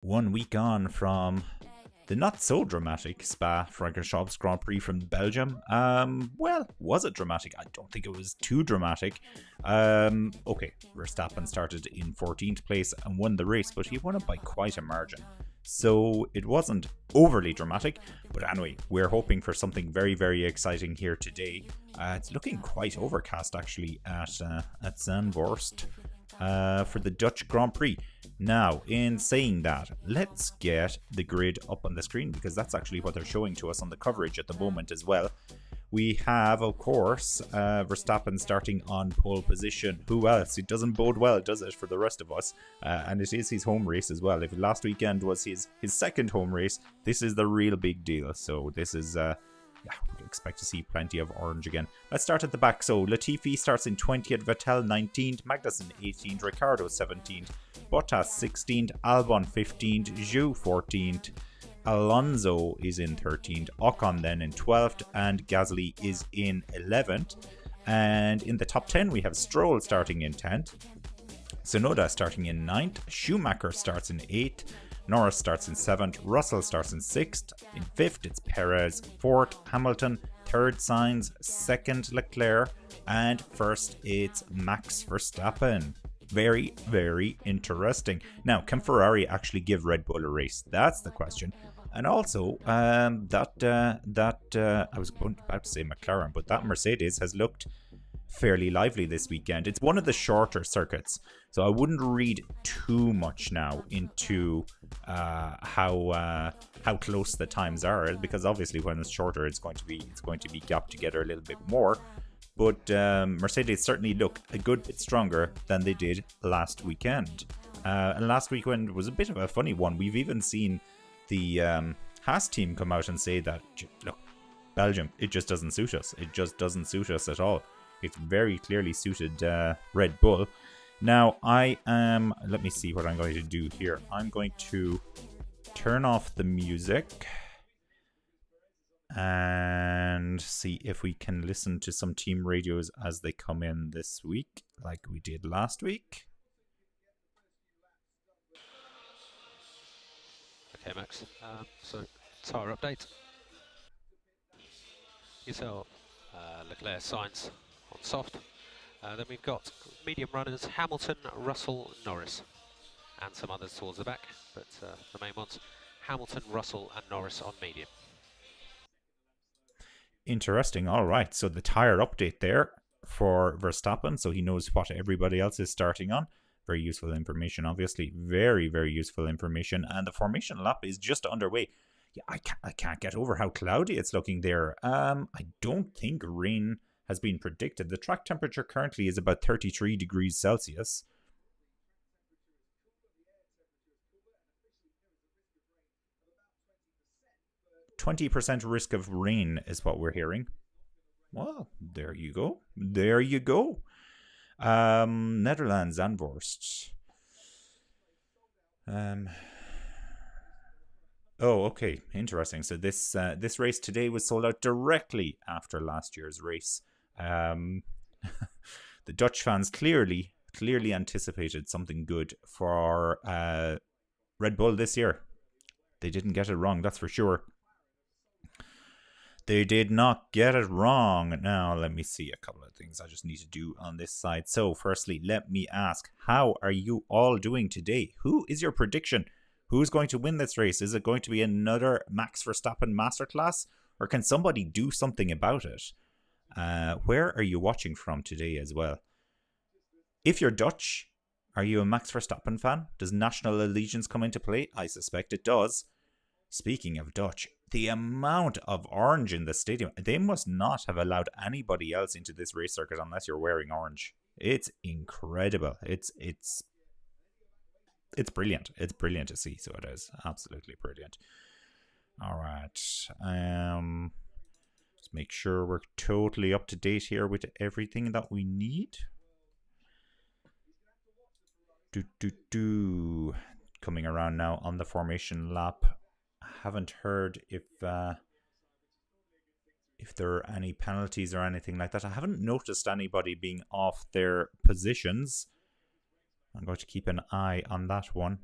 1 week on from the not so dramatic Spa-Francorchamps Grand Prix from Belgium. Well, was it dramatic? I don't think it was too dramatic. Okay, Verstappen started in 14th place and won the race, but he won it by quite a margin. So it wasn't overly dramatic, but anyway, we're hoping for something very, very exciting here today. It's looking quite overcast actually at Zandvoort for the Dutch Grand Prix. Now, in saying that, let's get the grid up on the screen because that's actually what they're showing to us on the coverage at the moment as well. We have, of course, Verstappen starting on pole position. Who else? It doesn't bode well, does it, for the rest of us? And it is his home race as well. If last weekend was his second home race, this is the real big deal. So this is... yeah, we expect to see plenty of orange again. Let's start at the back. So Latifi starts in 20th, Vettel 19th, Magnussen 18th, Ricciardo 17th, Bottas 16th, Albon 15th, Zhou 14th, Alonso is in 13th, Ocon then in 12th, and Gasly is in 11th. And in the top 10, we have Stroll starting in 10th, Tsunoda starting in 9th, Schumacher starts in 8th, Norris starts in 7th, Russell starts in 6th, in 5th it's Perez, 4th Hamilton, 3rd Sainz, 2nd Leclerc, and 1st it's Max Verstappen. Very, very interesting. Now, can Ferrari actually give Red Bull a race? That's the question. And also, I was about to say McLaren, but that Mercedes has looked fairly lively this weekend. It's one of the shorter circuits, so I wouldn't read too much now into how close the times are, because obviously when it's shorter, it's going to be gapped together a little bit more. But Mercedes certainly looked a good bit stronger than they did last weekend. And last weekend was a bit of a funny one. We've even seen the Haas team come out and say that, look, Belgium, it just doesn't suit us. It just doesn't suit us at all. It's very clearly suited Red Bull. Now, let me see what I'm going to do here. I'm going to turn off the music and see if we can listen to some team radios as they come in this week, like we did last week. Okay, Max. So, tyre update. Yourself, Leclerc Sainz on soft. Then we've got medium runners Hamilton, Russell, Norris, and some others towards the back, but the main ones Hamilton, Russell, and Norris on medium. Interesting. All right. So the tire update there for Verstappen, so he knows what everybody else is starting on. Very useful information, obviously. Very, very useful information. And the formation lap is just underway. Yeah, I can't get over how cloudy it's looking there. I don't think rain has been predicted. The track temperature currently is about 33 degrees Celsius. 20% risk of rain is what we're hearing. Well, there you go. There you go. Netherlands, Zandvoort. Oh, okay. Interesting. So this race today was sold out directly after last year's race. The Dutch fans clearly anticipated something good for Red Bull this year. They didn't get it wrong, that's for sure. They did not get it wrong. Now, let me see a couple of things I just need to do on this side. So, firstly, let me ask, how are you all doing today? Who is your prediction? Who's going to win this race? Is it going to be another Max Verstappen masterclass? Or can somebody do something about it? Where are you watching from today as well? If you're Dutch, are you a Max Verstappen fan? Does national allegiance come into play? I suspect it does. Speaking of Dutch, the amount of orange in the stadium, they must not have allowed anybody else into this race circuit unless you're wearing orange. It's incredible. It's brilliant. It's brilliant to see, so it is. Absolutely brilliant. Alright. Let's make sure we're totally up to date here with everything that we need. Coming around now on the formation lap. Haven't heard if there are any penalties or anything like that. I haven't noticed anybody being off their positions. I'm going to keep an eye on that one.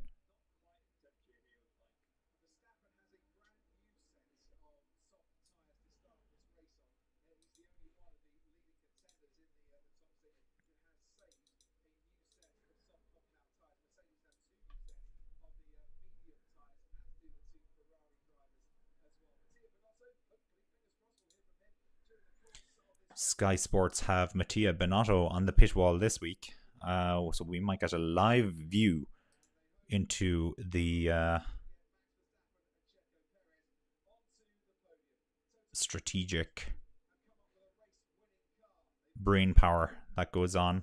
Sky Sports have Mattia Binotto on the pit wall this week. So we might get a live view into the strategic brain power that goes on.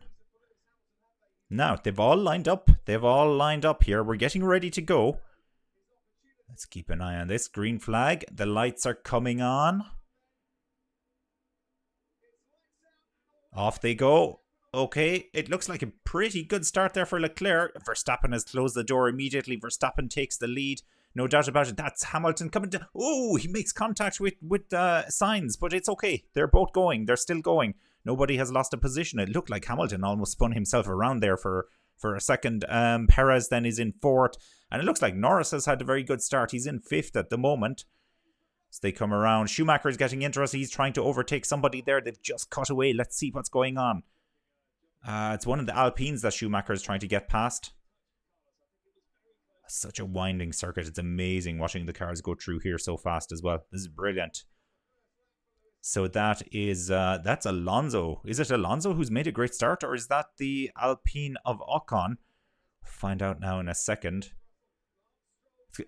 Now, they've all lined up. They've all lined up here. We're getting ready to go. Let's keep an eye on this. Green flag. The lights are coming on. Off they go. Okay, it looks like a pretty good start there for Leclerc. Verstappen has closed the door immediately. Verstappen takes the lead. No doubt about it. That's Hamilton coming down. Oh, he makes contact with Sainz, but it's okay. They're both going. They're still going. Nobody has lost a position. It looked like Hamilton almost spun himself around there for a second. Perez then is in fourth. And it looks like Norris has had a very good start. He's in fifth at the moment. So they come around. Schumacher is getting interested. He's trying to overtake somebody there. They've just cut away. Let's see what's going on. It's one of the Alpines that Schumacher is trying to get past. Such a winding circuit. It's amazing watching the cars go through here so fast as well. This is brilliant. So that is that's Alonso. Is it Alonso who's made a great start, or is that the Alpine of Ocon? Find out now in a second.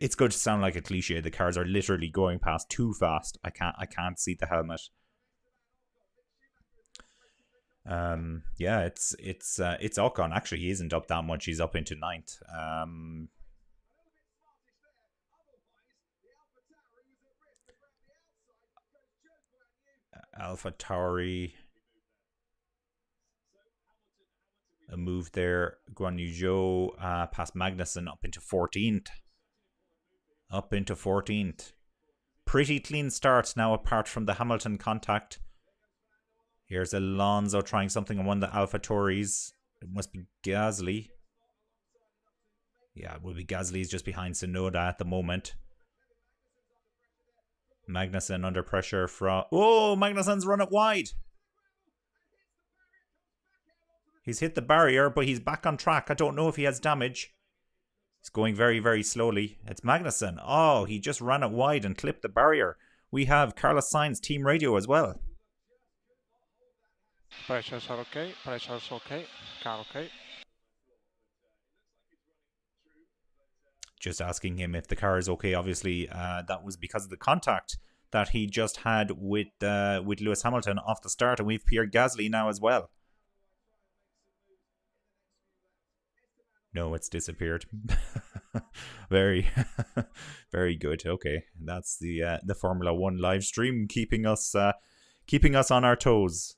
It's going to sound like a cliche. The cars are literally going past too fast. I can't see the helmet. Yeah, it's Ocon. Actually, he isn't up that much. He's up into ninth. AlphaTauri. A move there. Guan Yu Zhou past Magnussen up into 14th. Up into 14th. Pretty clean start now apart from the Hamilton contact. Here's Alonso trying something on one of the AlphaTauris. It must be Gasly. Yeah, it will be Gasly. He's just behind Tsunoda at the moment. Magnussen under pressure from... Oh, Magnussen's run it wide. He's hit the barrier, but he's back on track. I don't know if he has damage. He's going very, very slowly. It's Magnussen. Oh, he just ran it wide and clipped the barrier. We have Carlos Sainz team radio as well. Pressures are okay. Pressures okay. Car okay. Just asking him if the car is okay. Obviously, that was because of the contact that he just had with Lewis Hamilton off the start, and we've Pierre Gasly now as well. No, it's disappeared. Very, very good. Okay, that's the Formula One live stream keeping us on our toes.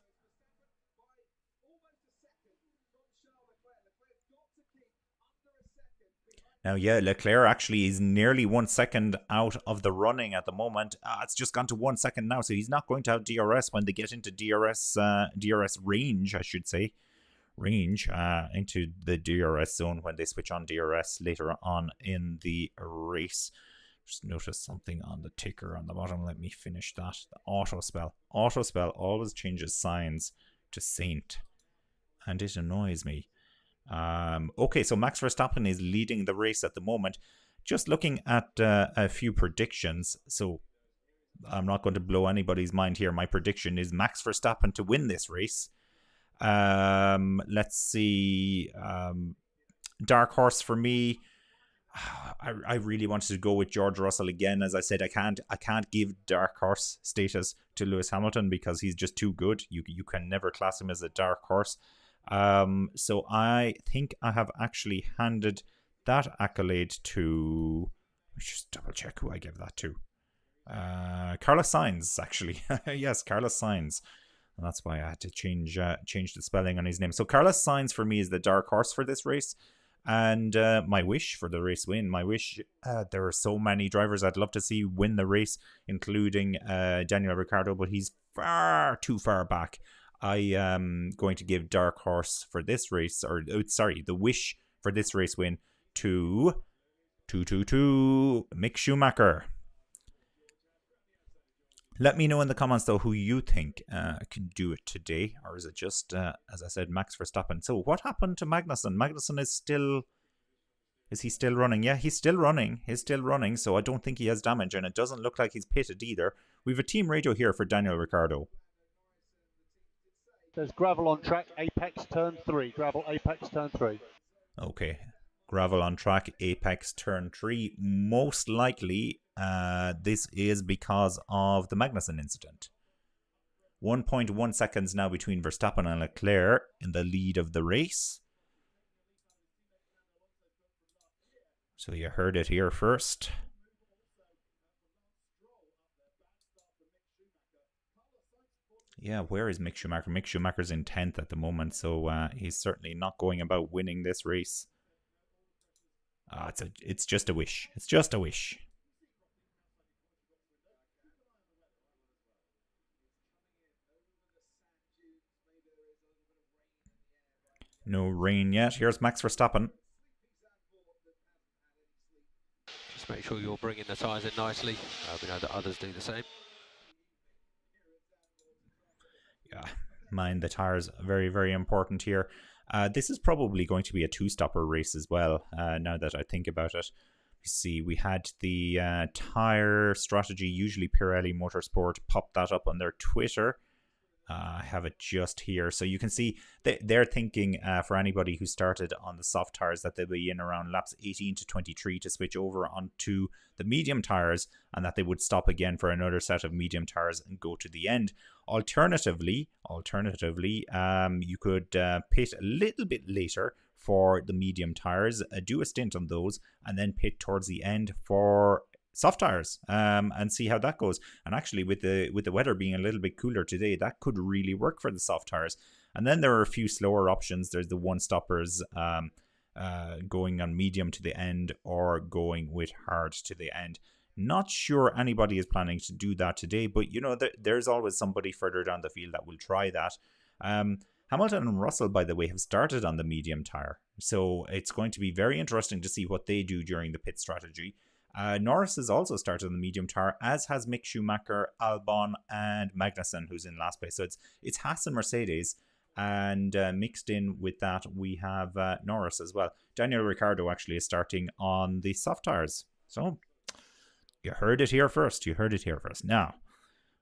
Now, yeah, Leclerc actually is nearly 1 second out of the running at the moment. It's just gone to 1 second now, so he's not going to have DRS when they get into DRS range, I should say. Into the DRS zone when they switch on DRS later on in the race. Just notice something on the ticker on the bottom. Let me finish that. The auto spell. Auto spell always changes signs to Saint, and it annoys me. Okay, so Max Verstappen is leading the race at the moment. Just looking at a few predictions. So I'm not going to blow anybody's mind here. My prediction is Max Verstappen to win this race. Let's see. Dark horse for me. I really wanted to go with George Russell again. As I said, I can't give dark horse status to Lewis Hamilton because he's just too good. You can never class him as a dark horse. So I think I have actually handed that accolade to... Let's just double check who I gave that to. Carlos Sainz, actually. Yes, Carlos Sainz. And that's why I had to change the spelling on his name. So Carlos Sainz for me is the dark horse for this race. And my wish for the race win. My wish, there are so many drivers I'd love to see win the race, including Daniel Ricciardo, but he's far too far back. I am going to give dark horse for this race, the wish for this race win to Mick Schumacher. Let me know in the comments though who you think can do it today, or is it just as I said, Max Verstappen? So what happened to Magnussen? Magnussen is he still running? Yeah, he's still running. So I don't think he has damage, and it doesn't look like he's pitted either. We have a team radio here for Daniel Ricciardo. There's gravel on track, apex, turn 3. Gravel, apex, turn 3. Okay. Gravel on track, apex, turn 3. Most likely, this is because of the Magnussen incident. 1.1 seconds now between Verstappen and Leclerc in the lead of the race. So you heard it here first. Yeah, where is Mick Schumacher? Mick Schumacher's in 10th at the moment, so he's certainly not going about winning this race. It's just a wish. It's just a wish. No rain yet. Here's Max Verstappen. Just make sure you're bringing the tyres in nicely. We know that others do the same. Yeah, mind the tyres, very, very important here. This is probably going to be a two-stopper race as well, now that I think about it. You see, we had the tyre strategy, usually Pirelli Motorsport, pop that up on their Twitter. I have it just here. So you can see they're thinking for anybody who started on the soft tires that they'll be in around laps 18 to 23 to switch over onto the medium tires, and that they would stop again for another set of medium tires and go to the end. Alternatively, you could pit a little bit later for the medium tires, do a stint on those, and then pit towards the end for soft tires, and see how that goes. And actually, with the weather being a little bit cooler today, that could really work for the soft tires. And then there are a few slower options. There's the one stoppers, going on medium to the end or going with hard to the end. Not sure anybody is planning to do that today, but you know, there's always somebody further down the field that will try that. Hamilton and Russell, by the way, have started on the medium tire, so it's going to be very interesting to see what they do during the pit strategy. Norris has also started on the medium tire, as has Mick Schumacher, Albon, and Magnussen, who's in last place. So it's Haas and Mercedes, and mixed in with that we have Norris as well. Daniel Ricciardo actually is starting on the soft tires. So you heard it here first. Now,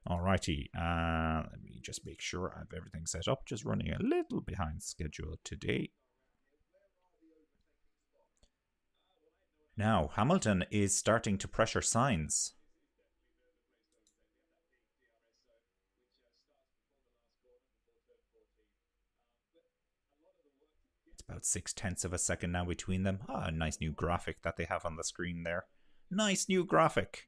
alrighty, let me just make sure I have everything set up. Just running a little behind schedule today. Now, Hamilton is starting to pressure Sainz. It's about 0.6 of a second now between them. A nice new graphic that they have on the screen there. Nice new graphic.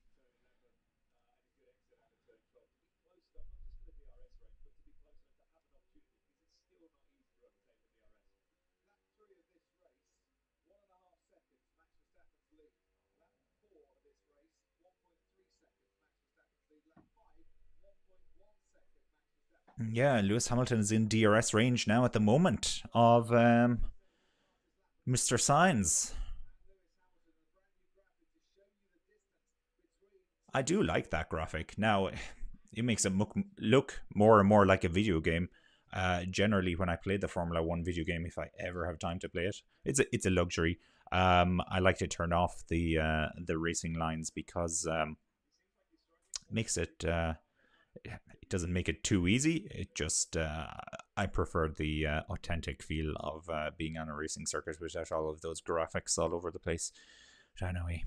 Yeah, Lewis Hamilton is in DRS range now at the moment of Mr. Sainz. I do like that graphic. Now, it makes it look more and more like a video game. Generally, when I play the Formula 1 video game, if I ever have time to play it, it's a luxury. I like to turn off the racing lines because it makes it... it doesn't make it too easy. It just I prefer the authentic feel of being on a racing circuit without all of those graphics all over the place. But anyway,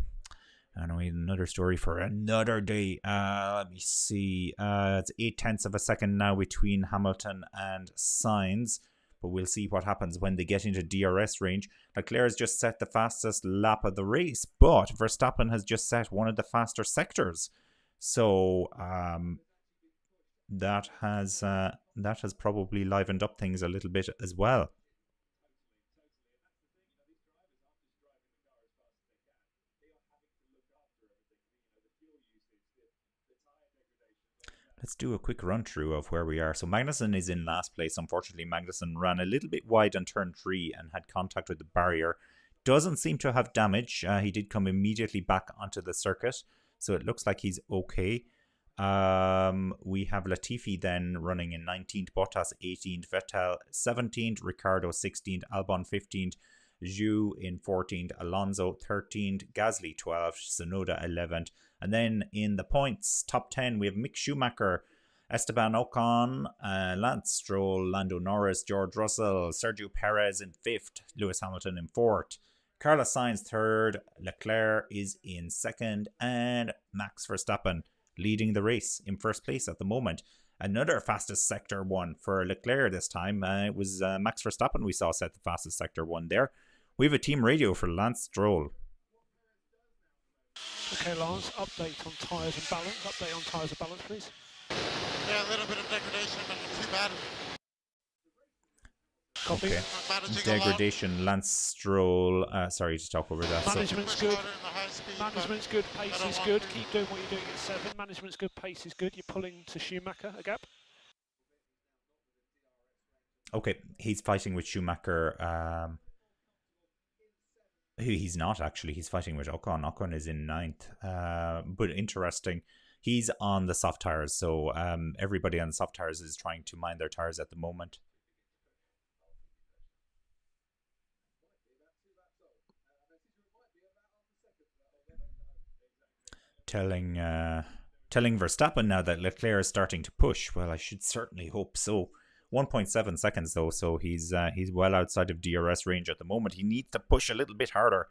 another story for another day. Let me see. It's 0.8 of a second now between Hamilton and Sainz, but we'll see what happens when they get into DRS range. Leclerc has just set the fastest lap of the race, but Verstappen has just set one of the faster sectors. So that has probably livened up things a little bit as well. Let's do a quick run through of where we are. So Magnussen is in last place. Unfortunately, Magnussen ran a little bit wide on turn 3 and had contact with the barrier. Doesn't seem to have damage. He did come immediately back onto the circuit, so it looks like he's okay. We have Latifi then running in 19th, Bottas 18th, Vettel 17th, Ricciardo 16th, Albon 15th, Zhou in 14th, Alonso 13th, Gasly 12th, Tsunoda 11th. And then in the points, top 10, we have Mick Schumacher Esteban Ocon, Lance Stroll, Lando Norris, George Russell, Sergio Perez in 5th, Lewis Hamilton in 4th, Carlos Sainz 3rd, Leclerc is in 2nd, and Max Verstappen leading the race in 1st place at the moment. Another fastest sector 1 for Leclerc this time. It was Max Verstappen we saw set the fastest sector 1 there. We have a team radio for Lance Stroll. Okay, Lance, update on tyres and balance. Update on tyres and balance, please. Yeah, a little bit of degradation, but not too bad. Copy. Okay. Degradation, Lance Stroll. Sorry to talk over that. Management's good. Management's good. Pace is good. Keep doing what you're doing at 7. Management's good. Pace is good. You're pulling to Schumacher a gap. Okay, he's fighting with Schumacher. He's not actually. He's fighting with Ocon. Ocon is in 9th. But interesting. He's on the soft tires, so everybody on the soft tires is trying to mind their tires at the moment. Telling Verstappen now that Leclerc is starting to push. Well, I should certainly hope so. 1.7 seconds though, so he's well outside of DRS range at the moment. He needs to push a little bit harder.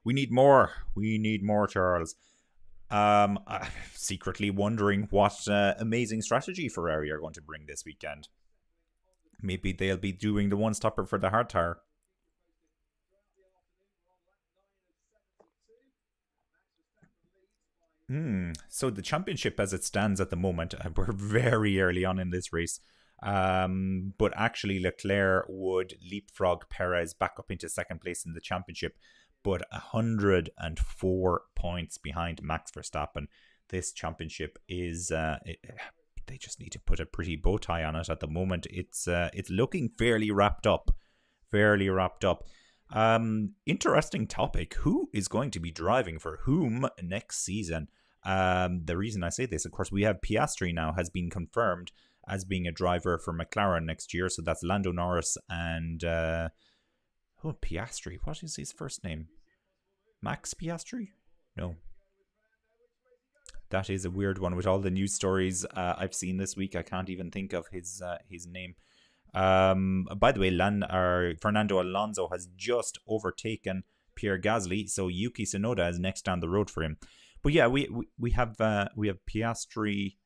We need more. We need more, Charles. I'm secretly wondering what amazing strategy Ferrari are going to bring this weekend. Maybe they'll be doing the one-stopper for the hard tire. So the championship as it stands at the moment, we're very early on in this race. But actually Leclerc would leapfrog Perez back up into 2nd place in the championship, but 104 points behind Max Verstappen. This championship is they just need to put a pretty bow tie on it at the moment. It's looking fairly wrapped up. Interesting topic. Who is going to be driving for whom next season? The reason I say this, of course, we have Piastri now has been confirmed as being a driver for McLaren next year. So that's Lando Norris and Piastri. What is his first name? Max Piastri? No. That is a weird one with all the news stories I've seen this week. I can't even think of his name. By the way, Fernando Alonso has just overtaken Pierre Gasly, so Yuki Tsunoda is next down the road for him. But yeah, we have Piastri.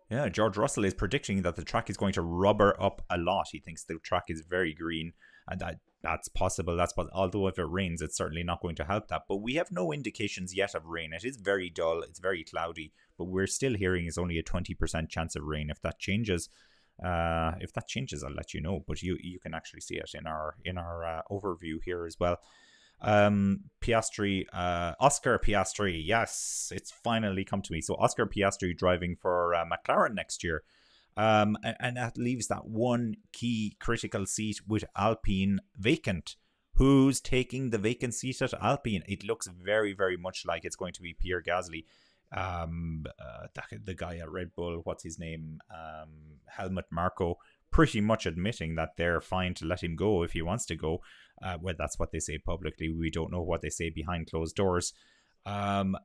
Yeah, George Russell is predicting that the track is going to rubber up a lot. He thinks the track is very green, and that's possible. Although if it rains, it's certainly not going to help that. But we have no indications yet of rain. It is very dull. It's very cloudy. But we're still hearing it's only a 20% chance of rain. If that changes, I'll let you know. But you can actually see it in our overview here as well. Piastri, Oscar Piastri, yes, it's finally come to me. So Oscar Piastri driving for McLaren next year, and that leaves that one key critical seat with Alpine vacant. Who's taking the vacant seat at Alpine? It looks very, very much like it's going to be Pierre Gasly. The guy at Red Bull, what's his name? Helmut Marko, pretty much admitting that they're fine to let him go if he wants to go. Well, that's what they say publicly. We don't know what they say behind closed doors. And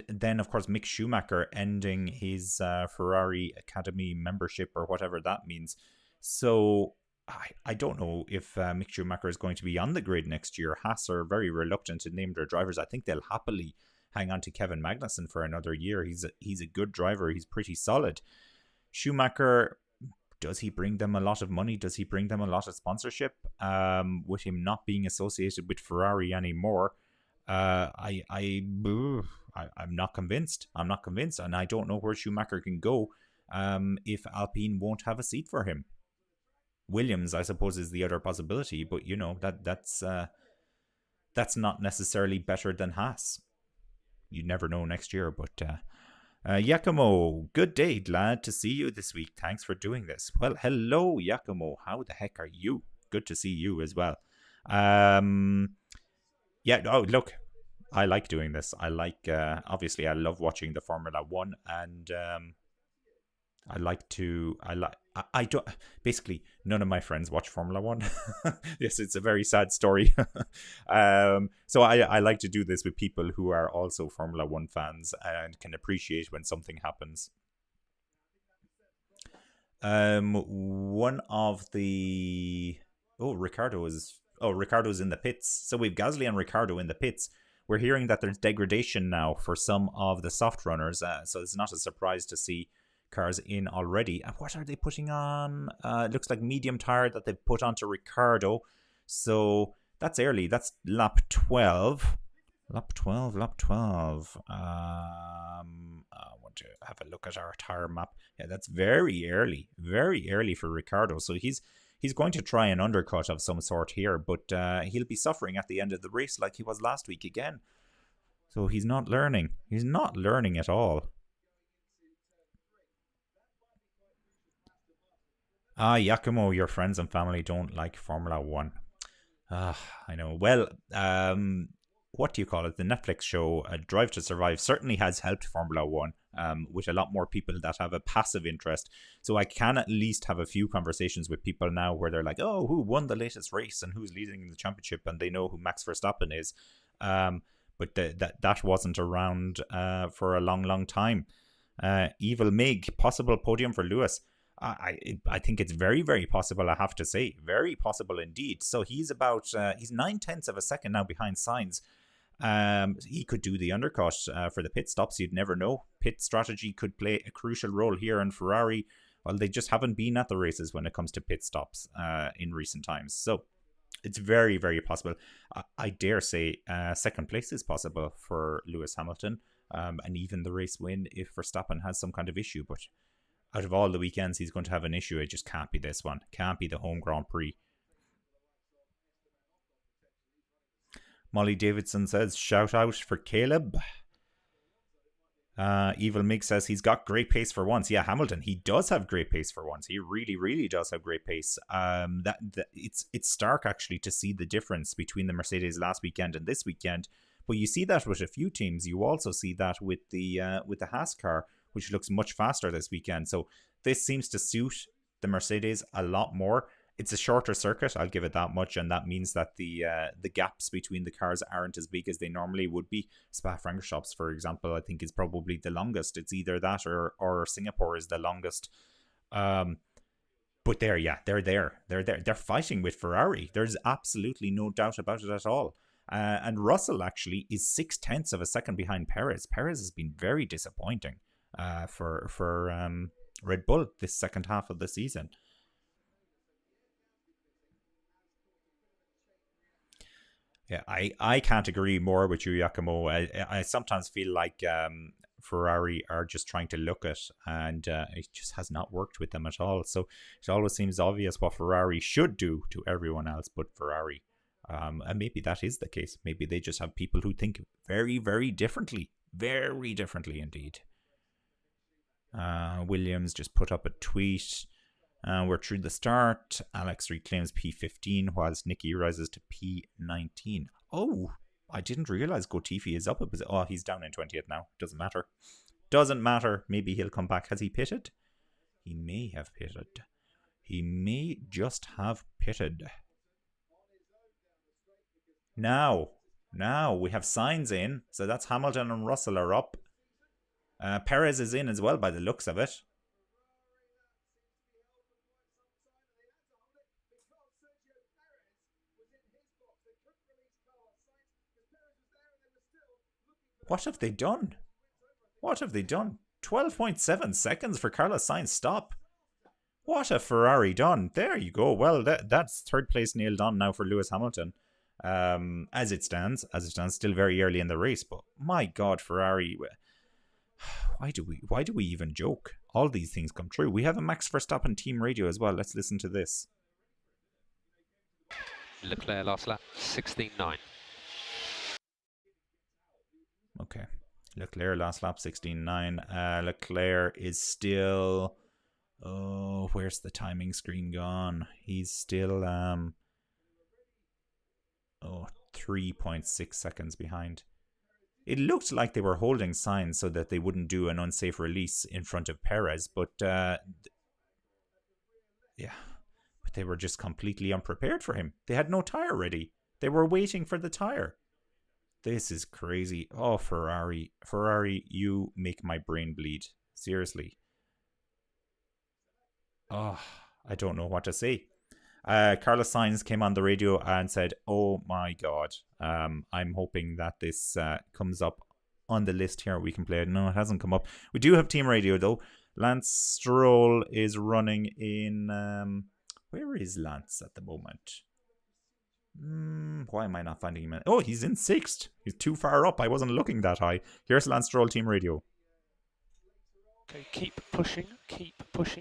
then, of course, Mick Schumacher ending his Ferrari Academy membership or whatever that means. So I don't know if Mick Schumacher is going to be on the grid next year. Haas are very reluctant to name their drivers. I think they'll happily hang on to Kevin Magnussen for another year. He's a good driver. He's pretty solid. Schumacher, does he bring them a lot of money? Does he bring them a lot of sponsorship? With him not being associated with Ferrari anymore, I'm not convinced. And I don't know where Schumacher can go if Alpine won't have a seat for him. Williams, I suppose, is the other possibility, but you know that's not necessarily better than Haas. You never know next year, but Giacomo, good day, glad to see you this week. Thanks for doing this. Well, hello, Giacomo. How the heck are you? Good to see you as well. Yeah. Oh, look, I like doing this. I like. Obviously, I love watching the Formula One, and I don't. Basically, none of my friends watch Formula One. Yes, it's a very sad story. So I like to do this with people who are also Formula One fans and can appreciate when something happens. One of the Ricardo's in the pits. So we've Gasly and Ricardo in the pits. We're hearing that there's degradation now for some of the soft runners, so it's not a surprise to see cars in already. What are they putting on? It looks like medium tire that they've put onto Ricardo. So that's early. That's lap 12. Lap 12. I want to have a look at our tire map. Yeah, that's very early for Ricardo. So he's going to try an undercut of some sort here, but he'll be suffering at the end of the race like he was last week again. So he's not learning. He's not learning at all. Giacomo, your friends and family don't like Formula One. I know. Well, what do you call it? The Netflix show Drive to Survive certainly has helped Formula One with a lot more people that have a passive interest. So I can at least have a few conversations with people now where they're like, oh, who won the latest race and who's leading the championship, and they know who Max Verstappen is. But that wasn't around for a long time. Evil Mig, possible podium for Lewis. I think it's very possible, I have to say. Very possible indeed. So he's about, he's 9/10 of a second now behind Sainz. He could do the undercut for the pit stops. You'd never know. Pit strategy could play a crucial role here in Ferrari. Well, they just haven't been at the races when it comes to pit stops in recent times. So it's very possible. I dare say second place is possible for Lewis Hamilton. And even the race win if Verstappen has some kind of issue. But out of all the weekends he's going to have an issue, it just can't be this one. Can't be the home Grand Prix. Molly Davidson says, shout out for Caleb. Evil Mig says he's got great pace for once. Yeah, Hamilton, he does have great pace for once. He really does have great pace. It's stark actually to see the difference between the Mercedes last weekend and this weekend. But you see that with a few teams. You also see that with the Haas car, which looks much faster this weekend. So this seems to suit the Mercedes a lot more. It's a shorter circuit, I'll give it that much, and that means that the gaps between the cars aren't as big as they normally would be. Spa-Francorchamps, for example, I think is probably the longest. It's either that or Singapore is the longest. But they're there. They're fighting with Ferrari. There's absolutely no doubt about it at all. And Russell actually is 0.6 of a second behind Perez. Perez has been very disappointing for Red Bull this second half of the season. Yeah, I can't agree more with you, Giacomo. I sometimes feel like Ferrari are just trying to look at, and it just has not worked with them at all. So it always seems obvious what Ferrari should do to everyone else but Ferrari. And maybe that is the case. Maybe they just have people who think very differently. Very differently indeed. Williams just put up a tweet. We're through the start. Alex reclaims P15 whilst Nicky rises to P19. Oh, I didn't realize Gotifi is up. Oh, he's down in 20th now. Doesn't matter. Maybe he'll come back. Has he pitted? He may have pitted. He may just have pitted. Now we have Sainz in. So that's Hamilton and Russell are up. Perez is in as well by the looks of it. What have they done? 12.7 seconds for Carlos Sainz stop. What have Ferrari done? There you go. Well, that's third place nailed on now for Lewis Hamilton. As it stands, still very early in the race. But my God, Ferrari, why do we even joke? All these things come true. We have a Max Verstappen team radio as well. Let's listen to this. Leclerc last lap, 16.9. Okay. Leclerc last lap 16.9. Leclerc is still, where's the timing screen gone? He's still 3.6 seconds behind. It looked like they were holding Sainz so that they wouldn't do an unsafe release in front of Perez, but Yeah, but they were just completely unprepared for him. They had no tyre ready. They were waiting for the tyre. This is crazy. Oh, Ferrari. Ferrari, you make my brain bleed. Seriously. Oh, I don't know what to say. Carlos Sainz came on the radio and said, "Oh my God, I'm hoping that this comes up on the list here. We can play it." No, it hasn't come up. We do have team radio though. Lance Stroll is running in. Where is Lance at the moment? Why am I not finding him? Oh, he's in 6th. He's too far up. I wasn't looking that high. Here's Lance Stroll team radio. Okay, keep pushing,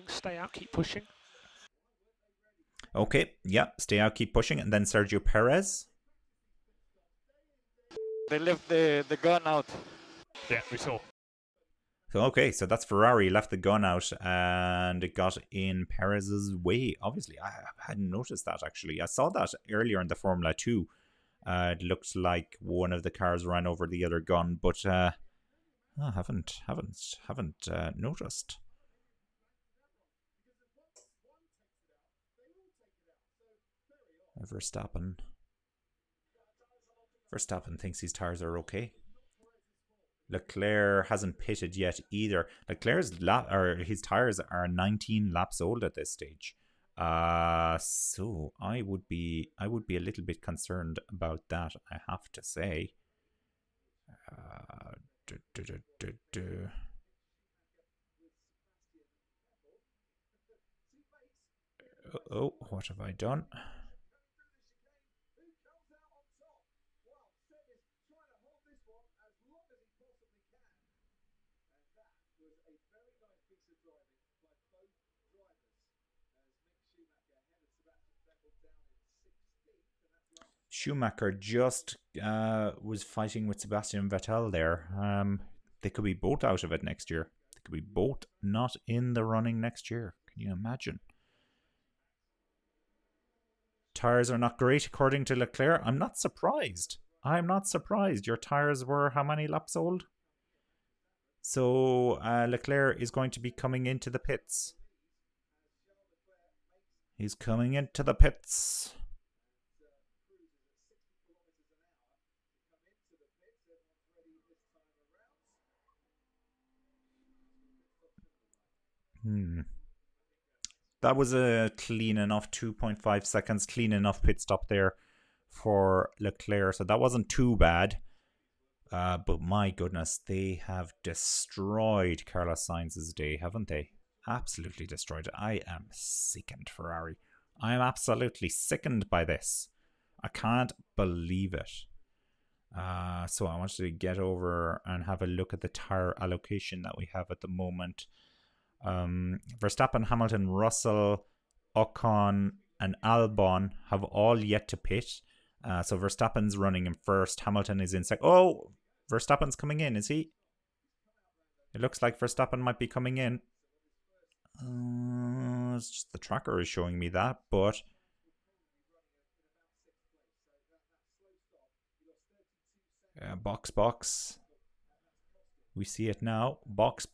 stay out, keep pushing. Okay, yeah, stay out, keep pushing. And then Sergio Perez. They left the gun out. Yeah, we saw. So, okay, so that's Ferrari left the gun out and it got in Perez's way. Obviously, I hadn't noticed that actually. I saw that earlier in the Formula 2. It looked like one of the cars ran over the other gun, but I haven't noticed. Verstappen thinks his tires are okay. Leclerc hasn't pitted yet either. Leclerc's his tires are 19 laps old at this stage. So I would be a little bit concerned about that, I have to say. Oh, what have I done? Schumacher just was fighting with Sebastian Vettel there. They could be both out of it next year. They could be both not in the running next year. Can you imagine? Tires are not great according to Leclerc. I'm not surprised. Your tires were how many laps old? So Leclerc is going to be coming into the pits. He's coming into the pits. That was a clean enough 2.5 seconds, clean enough pit stop there for Leclerc. So that wasn't too bad. But my goodness, they have destroyed Carlos Sainz's day, haven't they? Absolutely destroyed it. I am sickened, Ferrari. I am absolutely sickened by this. I can't believe it. So I wanted to get over and have a look at the tire allocation that we have at the moment. Verstappen, Hamilton, Russell, Ocon, and Albon have all yet to pit. So Verstappen's running in first. Hamilton is in second. Oh, Verstappen's coming in, is he? It looks like Verstappen might be coming in. It's just the tracker is showing me that, but box. We see it now. Box.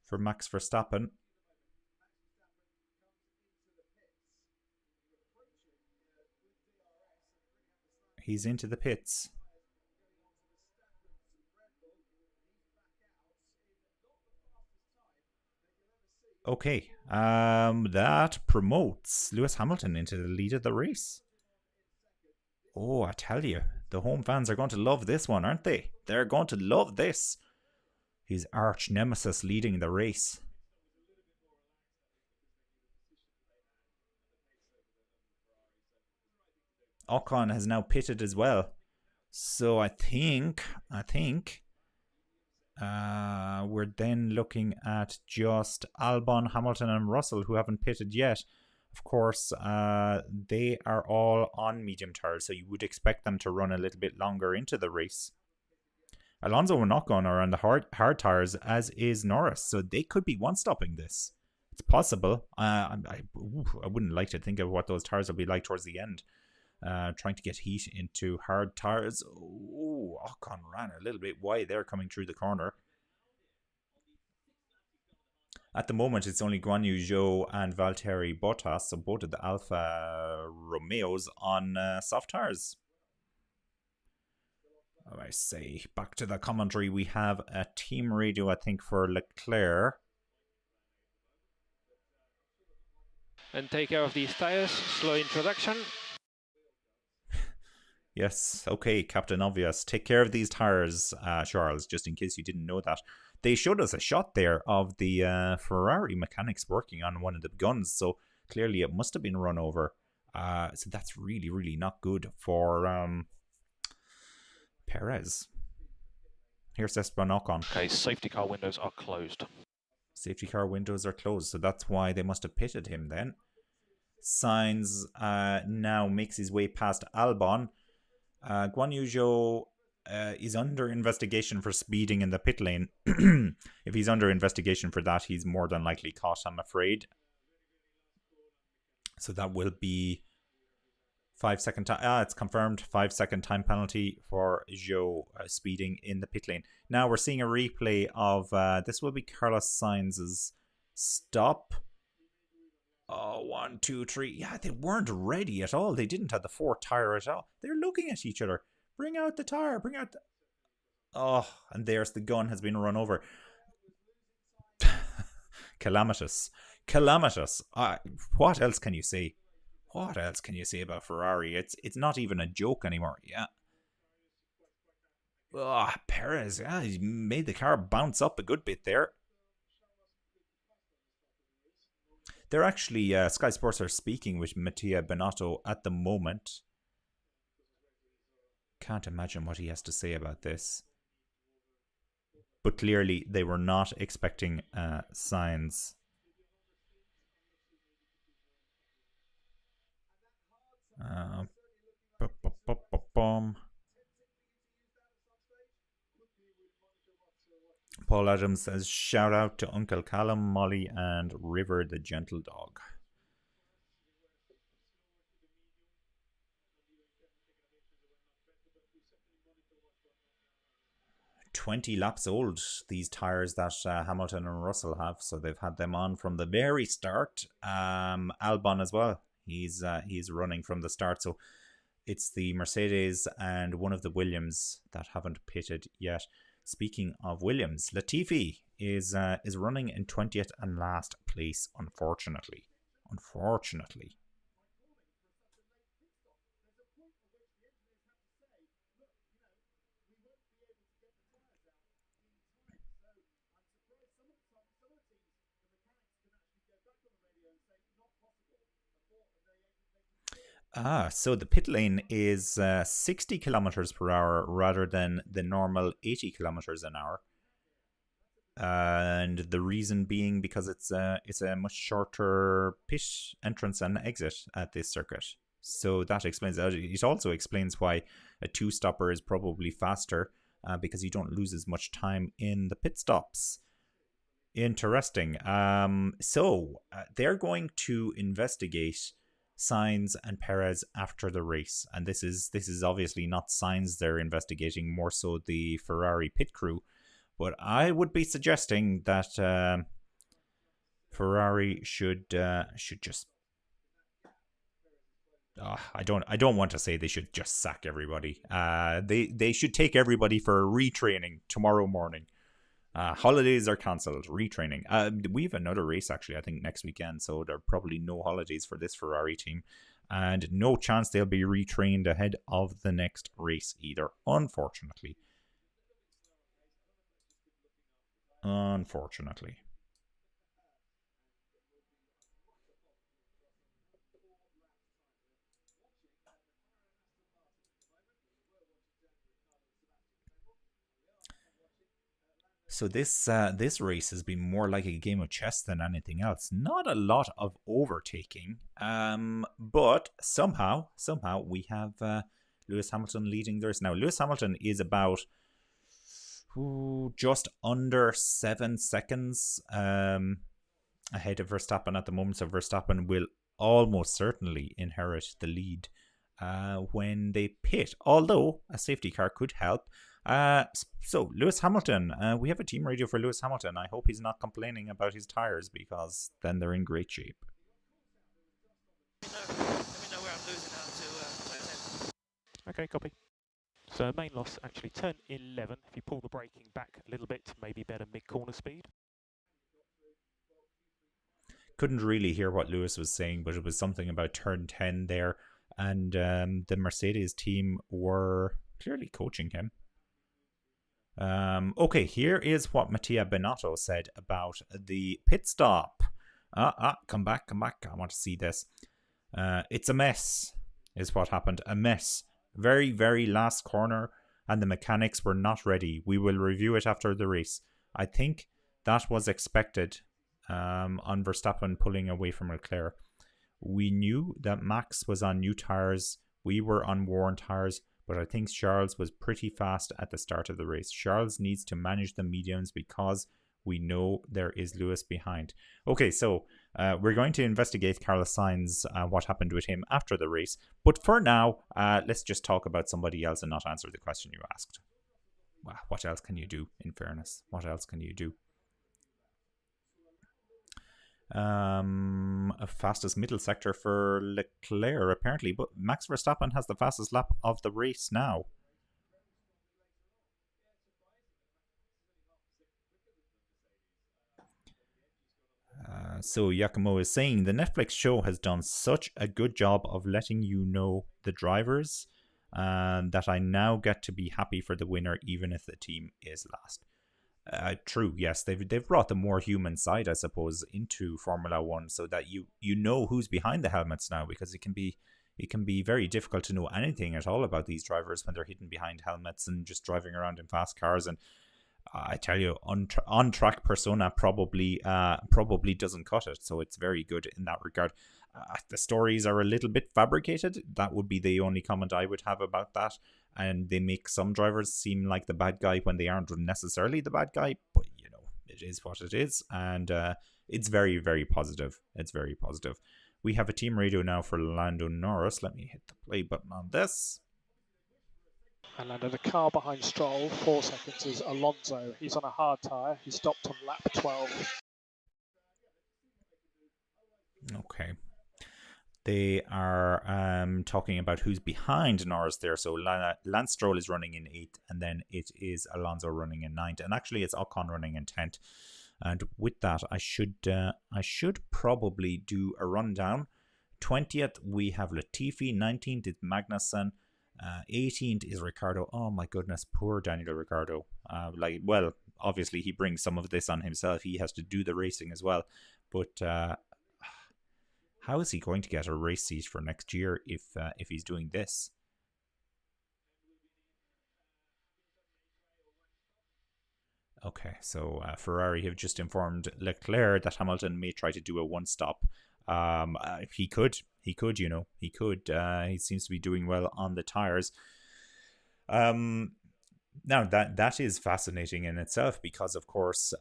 For Max Verstappen. He's into the pits. Okay, that promotes Lewis Hamilton into the lead of the race. Oh, I tell you, the home fans are going to love this one, aren't they? They're going to love this. His arch nemesis leading the race. Ocon has now pitted as well. So I think we're then looking at just Albon, Hamilton and Russell who haven't pitted yet. Of course, they are all on medium tires, so you would expect them to run a little bit longer into the race. Alonso and Ocon are on the hard tires, as is Norris, so they could be one-stopping this. It's possible. I wouldn't like to think of what those tires will be like towards the end. Trying to get heat into hard tires. Oh, Ocon ran a little bit wide there coming through the corner. At the moment, it's only Guan Yu Zhou and Valtteri Bottas, so both of the Alfa Romeos on soft tires. I say, back to the commentary, we have a team radio, I think, for Leclerc. And take care of these tyres. Slow introduction. Yes, okay, Captain Obvious. Take care of these tires, Charles, just in case you didn't know that. They showed us a shot there of the Ferrari mechanics working on one of the guns, so clearly it must have been run over. So that's really, really not good for Perez. Here's Esteban Ocon. Okay, safety car windows are closed. Safety car windows are closed, so that's why they must have pitted him then. Sainz now makes his way past Albon. Guan Yu Zhou is under investigation for speeding in the pit lane. If he's under investigation for that, he's more than likely caught, I'm afraid. So that will be 5 second time. It's confirmed. 5 second time penalty for Zhou speeding in the pit lane. Now we're seeing a replay of this will be Carlos Sainz's stop. Oh, 1, 2, 3. Yeah, they weren't ready at all. They didn't have the fourth tire at all. They're looking at each other. Bring out the tire. Bring out the... Oh, and there's the gun has been run over. Calamitous. Calamitous. What else can you say? What else can you say about Ferrari? It's not even a joke anymore. Yeah. Oh, Perez. Yeah, he made the car bounce up a good bit there. They're actually, Sky Sports are speaking with Mattia Binotto at the moment. Can't imagine what he has to say about this. But clearly, they were not expecting Sainz. Paul Adams says, shout out to Uncle Callum, Molly, and River the Gentle Dog. "20 laps old, these tyres that Hamilton and Russell have, so they've had them on from the very start. Albon as well, he's running from the start, so it's the Mercedes and one of the Williams that haven't pitted yet. Speaking of Williams, Latifi is running in 20th and last place, unfortunately. Unfortunately. So the pit lane is 60 kilometers per hour rather than the normal 80 kilometers an hour. And the reason being because it's a much shorter pit entrance and exit at this circuit. So that explains that. It also explains why a two-stopper is probably faster because you don't lose as much time in the pit stops. Interesting. So they're going to investigate Sainz and Perez after the race, and this is obviously not Sainz they're investigating, more so the Ferrari pit crew. But I would be suggesting that Ferrari should just I don't want to say they should just sack everybody. They should take everybody for retraining tomorrow morning. Holidays are cancelled. Retraining. We have another race actually, I think, next weekend, so there are probably no holidays for this Ferrari team, and no chance they'll be retrained ahead of the next race either, unfortunately. Unfortunately. So this race has been more like a game of chess than anything else. Not a lot of overtaking, but somehow we have Lewis Hamilton leading the race. Now Lewis Hamilton is about just under 7 seconds ahead of Verstappen at the moment. So Verstappen will almost certainly inherit the lead when they pit, although a safety car could help. So Lewis Hamilton, we have a team radio for Lewis Hamilton. I hope he's not complaining about his tires, because then they're in great shape. Let me know where I'm losing out to 10. Okay, copy. So main loss actually turn 11. If you pull the braking back a little bit, maybe better mid-corner speed. Couldn't really hear what Lewis was saying, but it was something about turn 10 there, and the Mercedes team were clearly coaching him. Okay, here is what Mattia Benotto said about the pit stop. Come back, I want to see this. It's a mess, is what happened. A mess. Very, very last corner, and the mechanics were not ready. We will review it after the race. I think that was expected. On Verstappen pulling away from Leclerc. We knew that Max was on new tyres, we were on worn tyres, but I think Charles was pretty fast at the start of the race. Charles needs to manage the mediums because we know there is Lewis behind. Okay, so we're going to investigate Carlos Sainz, what happened with him after the race, but for now, let's just talk about somebody else and not answer the question you asked. Well, what else can you do, in fairness? What else can you do? A fastest middle sector for Leclerc apparently, but Max Verstappen has the fastest lap of the race now. So Giacomo is saying the Netflix show has done such a good job of letting you know the drivers that I now get to be happy for the winner even if the team is last. True, yes, they've brought the more human side, I suppose, into Formula One, so that you know who's behind the helmets now, because it can be very difficult to know anything at all about these drivers when they're hidden behind helmets and just driving around in fast cars. And I tell you, on track persona probably doesn't cut it, so it's very good in that regard. The stories are a little bit fabricated. That would be the only comment I would have about that. And they make some drivers seem like the bad guy when they aren't necessarily the bad guy. But, you know, it is what it is. And it's very, very positive. It's very positive. We have a team radio now for Lando Norris. Let me hit the play button on this. And Lando, the car behind Stroll, 4 seconds, is Alonso. He's on a hard tyre. He stopped on lap 12. Okay. They are talking about who's behind Norris there. So Lance Stroll is running in 8th, and then it is Alonso running in 9th, and actually it's Ocon running in 10th. And with that, I should probably do a rundown. 20th we have Latifi, 19th is Magnussen, 18th is Ricciardo. Oh my goodness, poor Daniel Ricciardo. Well, obviously he brings some of this on himself. He has to do the racing as well, but how is he going to get a race seat for next year if he's doing this? Okay, so Ferrari have just informed Leclerc that Hamilton may try to do a one-stop. He could, you know, he could. He seems to be doing well on the tires. Now that is fascinating in itself, because of course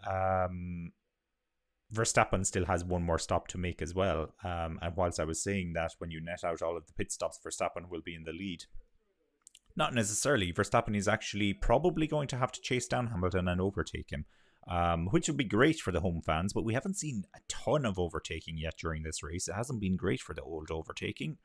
Verstappen still has one more stop to make as well. And whilst I was saying that when you net out all of the pit stops, Verstappen will be in the lead. Not necessarily. Verstappen is actually probably going to have to chase down Hamilton and overtake him, which would be great for the home fans, but we haven't seen a ton of overtaking yet during this race. It hasn't been great for the old overtaking.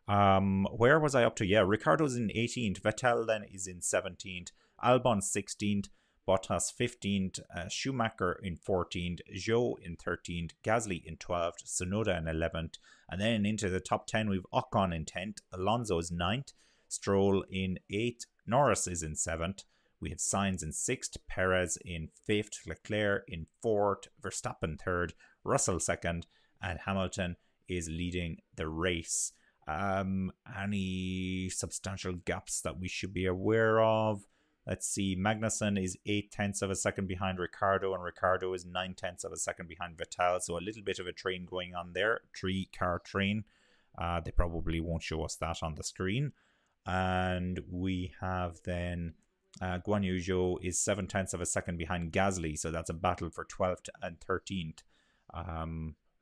Where was I up to? Yeah, Ricciardo's in 18th, Vettel then is in 17th, Albon 16th, Bottas 15th, Schumacher in 14th, Zhou in 13th, Gasly in 12th, Tsunoda in 11th, and then into the top 10 we've Ocon in 10th, Alonso is 9th, Stroll in 8th, Norris is in 7th, we have Sainz in 6th, Perez in 5th, Leclerc in 4th, Verstappen 3rd, Russell 2nd, and Hamilton is leading the race. Any substantial gaps that we should be aware of? Let's see, Magnussen is 8/10 of a second behind Ricciardo, and Ricciardo is 9/10 of a second behind Vettel. So a little bit of a train going on there, 3-car train. They probably won't show us that on the screen. And we have then Guan Yu Zhou is 7/10 of a second behind Gasly. So that's a battle for 12th and 13th.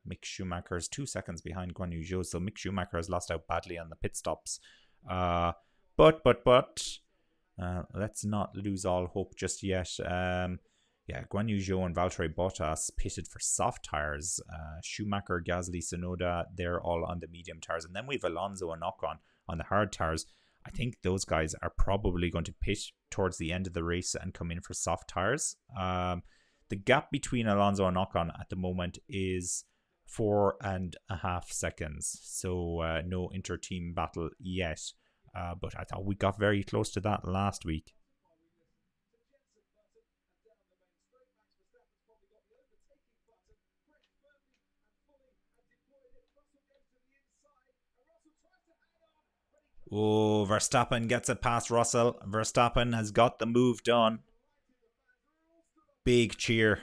Mick Schumacher is 2 seconds behind Guan Yu Zhou, so Mick Schumacher has lost out badly on the pit stops. But let's not lose all hope just yet. Yeah, Guan Yu Zhou and Valtteri Bottas pitted for soft tires. Schumacher, Gasly, Tsunoda, they're all on the medium tires. And then we have Alonso and Ocon on the hard tires. I think those guys are probably going to pit towards the end of the race and come in for soft tires. The gap between Alonso and Ocon at the moment is 4.5 seconds. So no inter-team battle yet. But I thought we got very close to that last week. Oh, Verstappen gets it past Russell. Verstappen has got the move done. Big cheer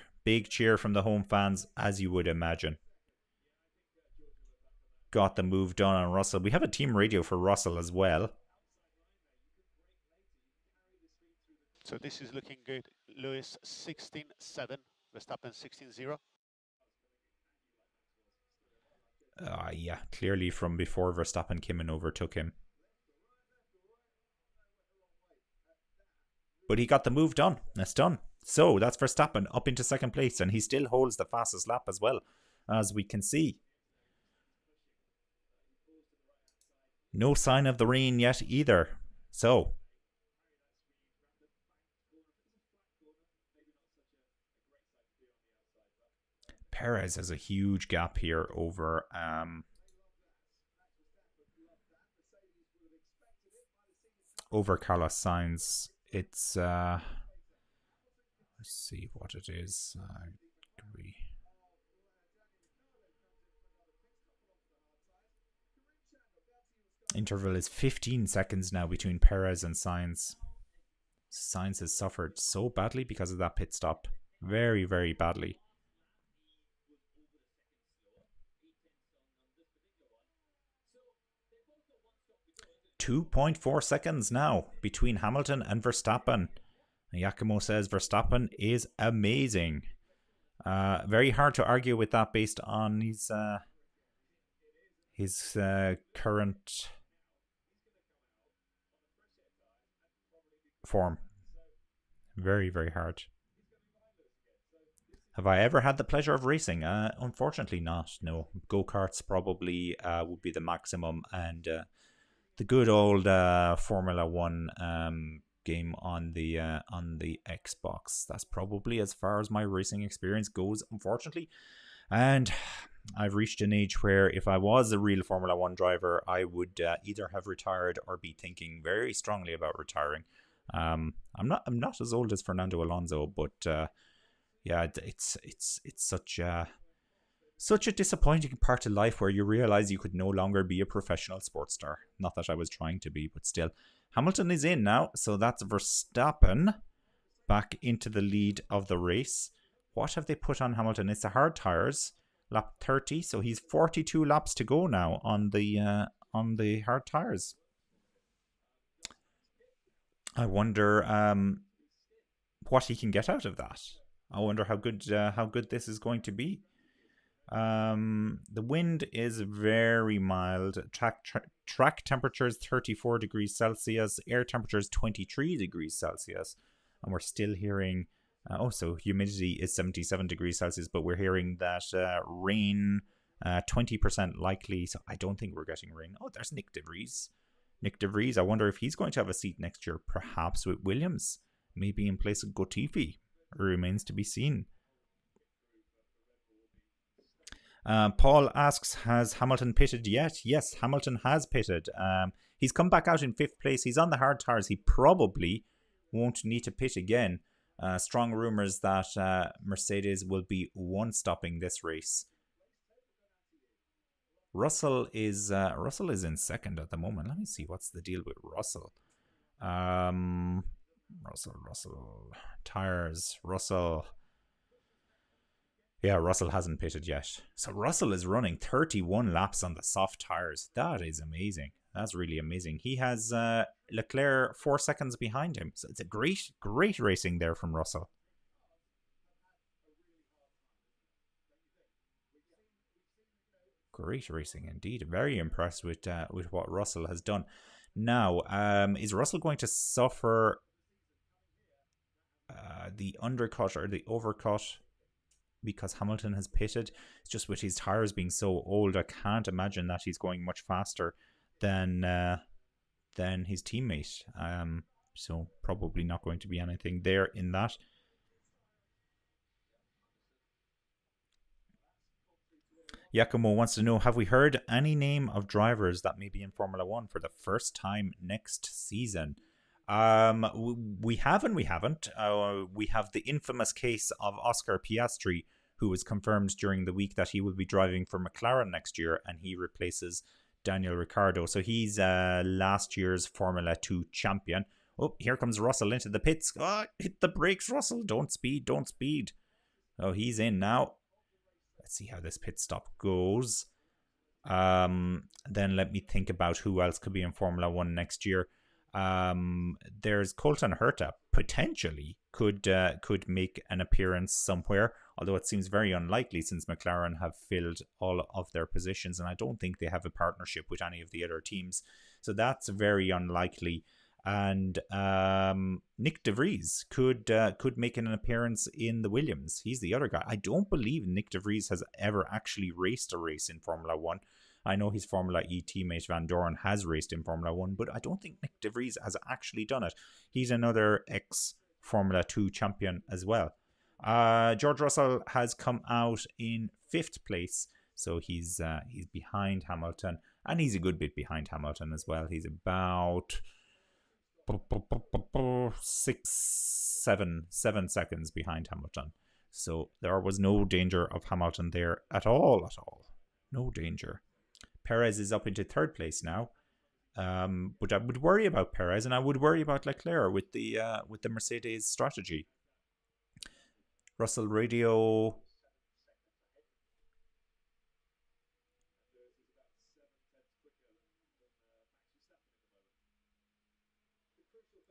from the home fans, as you would imagine. Got the move done on Russell. We have a team radio for Russell as well. So this is looking good. Lewis 16.7, Verstappen 16.0. Yeah, clearly from before Verstappen came and overtook him. But he got the move done. That's done. So that's Verstappen up into second place, and he still holds the fastest lap as well, as we can see. No sign of the rain yet either. So Perez has a huge gap here over Carlos Sainz. It's let's see what it is. Interval is 15 seconds now between Perez and Sainz. Sainz has suffered so badly because of that pit stop. Very, very badly. 2.4 seconds now between Hamilton and Verstappen. Giacomo says Verstappen is amazing. Very hard to argue with that based on his current form. Very, very hard. Have I ever had the pleasure of racing? Unfortunately not, no. Go-karts probably would be the maximum, and the good old Formula 1 game on the Xbox. That's probably as far as my racing experience goes, unfortunately. And I've reached an age where if I was a real Formula 1 driver, I would either have retired or be thinking very strongly about retiring. I'm not as old as Fernando Alonso, but yeah, it's such a disappointing part of life where you realize you could no longer be a professional sports star. Not that I was trying to be, but still. Hamilton is in now, so that's Verstappen back into the lead of the race. What have they put on Hamilton? It's the hard tires, lap 30, so he's 42 laps to go now on the hard tires. I wonder what he can get out of that. I wonder how good this is going to be. The wind is very mild. Track temperature is 34 degrees Celsius. Air temperature is 23 degrees Celsius. And we're still hearing... so humidity is 77 degrees Celsius, but we're hearing that rain, 20% likely. So I don't think we're getting rain. Oh, there's Nick De Vries. Nick De Vries, I wonder if he's going to have a seat next year, perhaps with Williams. Maybe in place of Latifi. It remains to be seen. Paul asks, has Hamilton pitted yet? Yes, Hamilton has pitted. He's come back out in 5th place. He's on the hard tires. He probably won't need to pit again. Strong rumours that Mercedes will be one-stopping this race. Russell is in 2nd at the moment. Let me see what's the deal with Russell. Russell tires. Yeah, Russell hasn't pitted yet. So Russell is running 31 laps on the soft tires. That is amazing. That's really amazing. He has Leclerc 4 seconds behind him. So it's a great racing there from Russell. Great racing indeed. Very impressed with what Russell has done. Now, is Russell going to suffer the undercut or the overcut because Hamilton has pitted? It's just with his tires being so old, I can't imagine that he's going much faster than his teammate. So probably not going to be anything there in that. Giacomo wants to know, have we heard any name of drivers that may be in Formula 1 for the first time next season? We have and we haven't. We have the infamous case of Oscar Piastri, who was confirmed during the week that he will be driving for McLaren next year, and he replaces Daniel Ricciardo. So he's last year's Formula 2 champion. Oh, here comes Russell into the pits. Oh, hit the brakes, Russell. Don't speed, don't speed. Oh, he's in now. Let's see how this pit stop goes. Then let me think about who else could be in Formula 1 next year. There's Colton Herta, potentially could make an appearance somewhere, although it seems very unlikely since McLaren have filled all of their positions, and I don't think they have a partnership with any of the other teams, so that's very unlikely. And Nick De Vries could make an appearance in the Williams. He's the other guy. I don't believe Nick De Vries has ever actually raced a race in Formula 1. I know his Formula E teammate Van Doren has raced in Formula 1, but I don't think Nick De Vries has actually done it. He's another ex-Formula 2 champion as well. George Russell has come out in 5th place, so he's behind Hamilton, and he's a good bit behind Hamilton as well. He's about 7 seconds behind Hamilton. So there was no danger of Hamilton there at all. No danger. Perez is up into 3rd place now. But I would worry about Perez, and I would worry about Leclerc with the Mercedes strategy. Russell Radio.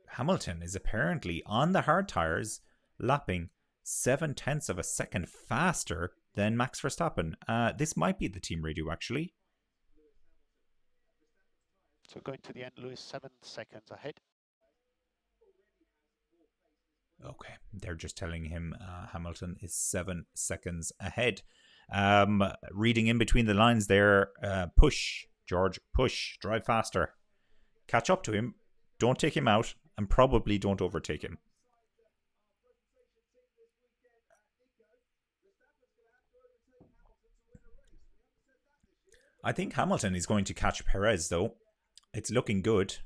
Hamilton is apparently on the hard tires, lapping 0.7 of a second faster than Max Verstappen. This might be the team radio, actually. So going to the end, Lewis 7 seconds ahead. Okay, they're just telling him Hamilton is 7 seconds ahead. Reading in between the lines there, push, George, push, drive faster. Catch up to him, don't take him out, and probably don't overtake him. I think Hamilton is going to catch Perez, though. It's looking good.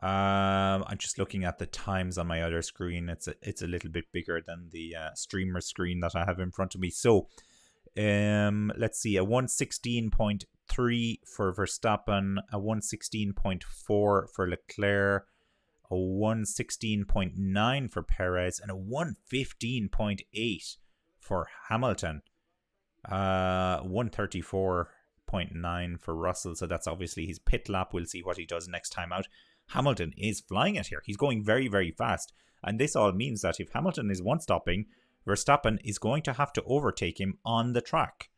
I'm just looking at the times on my other screen. It's a little bit bigger than the streamer screen that I have in front of me. So, let's see, a 1:16.3 for Verstappen, a 1:16.4 for Leclerc, a 1:16.9 for Perez, and a 1:15.8 for Hamilton. 1:34.9 for Russell, so that's obviously his pit lap. We'll see what he does next time out. Hamilton is flying it here. He's going very, very fast. And this all means that if Hamilton is one-stopping, Verstappen is going to have to overtake him on the track.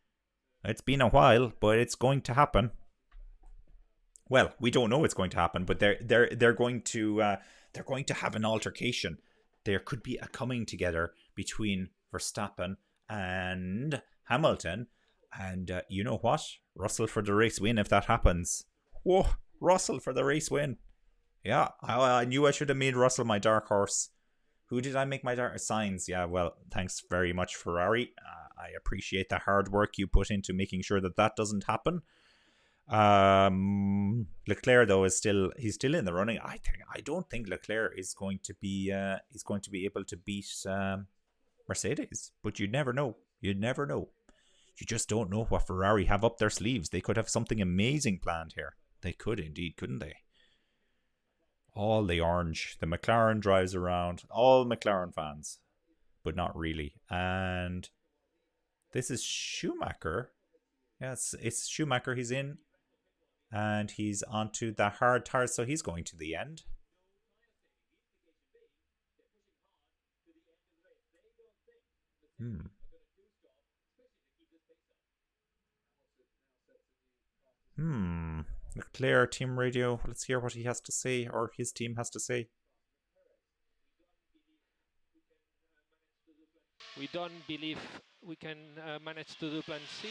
It's been a while, but it's going to happen. Well, we don't know it's going to happen, but they're going to have an altercation. There could be a coming together between Verstappen and Hamilton. And you know what? Russell for the race win if that happens. Whoa, Russell for the race win. Yeah, I knew I should have made Russell my dark horse. Who did I make my dark signs? Yeah, well, thanks very much, Ferrari. I appreciate the hard work you put into making sure that doesn't happen. Leclerc though he's still in the running. I don't think Leclerc is going to be able to beat Mercedes, but you'd never know. You just don't know what Ferrari have up their sleeves. They could have something amazing planned here. They could indeed, couldn't they? All the orange. The McLaren drives around. All McLaren fans. But not really. And this is Schumacher. Yes, it's Schumacher he's in. And he's onto the hard tires, so he's going to the end. Leclerc team radio. Let's hear what he has to say, or his team has to say. We don't believe we can manage to do plan C.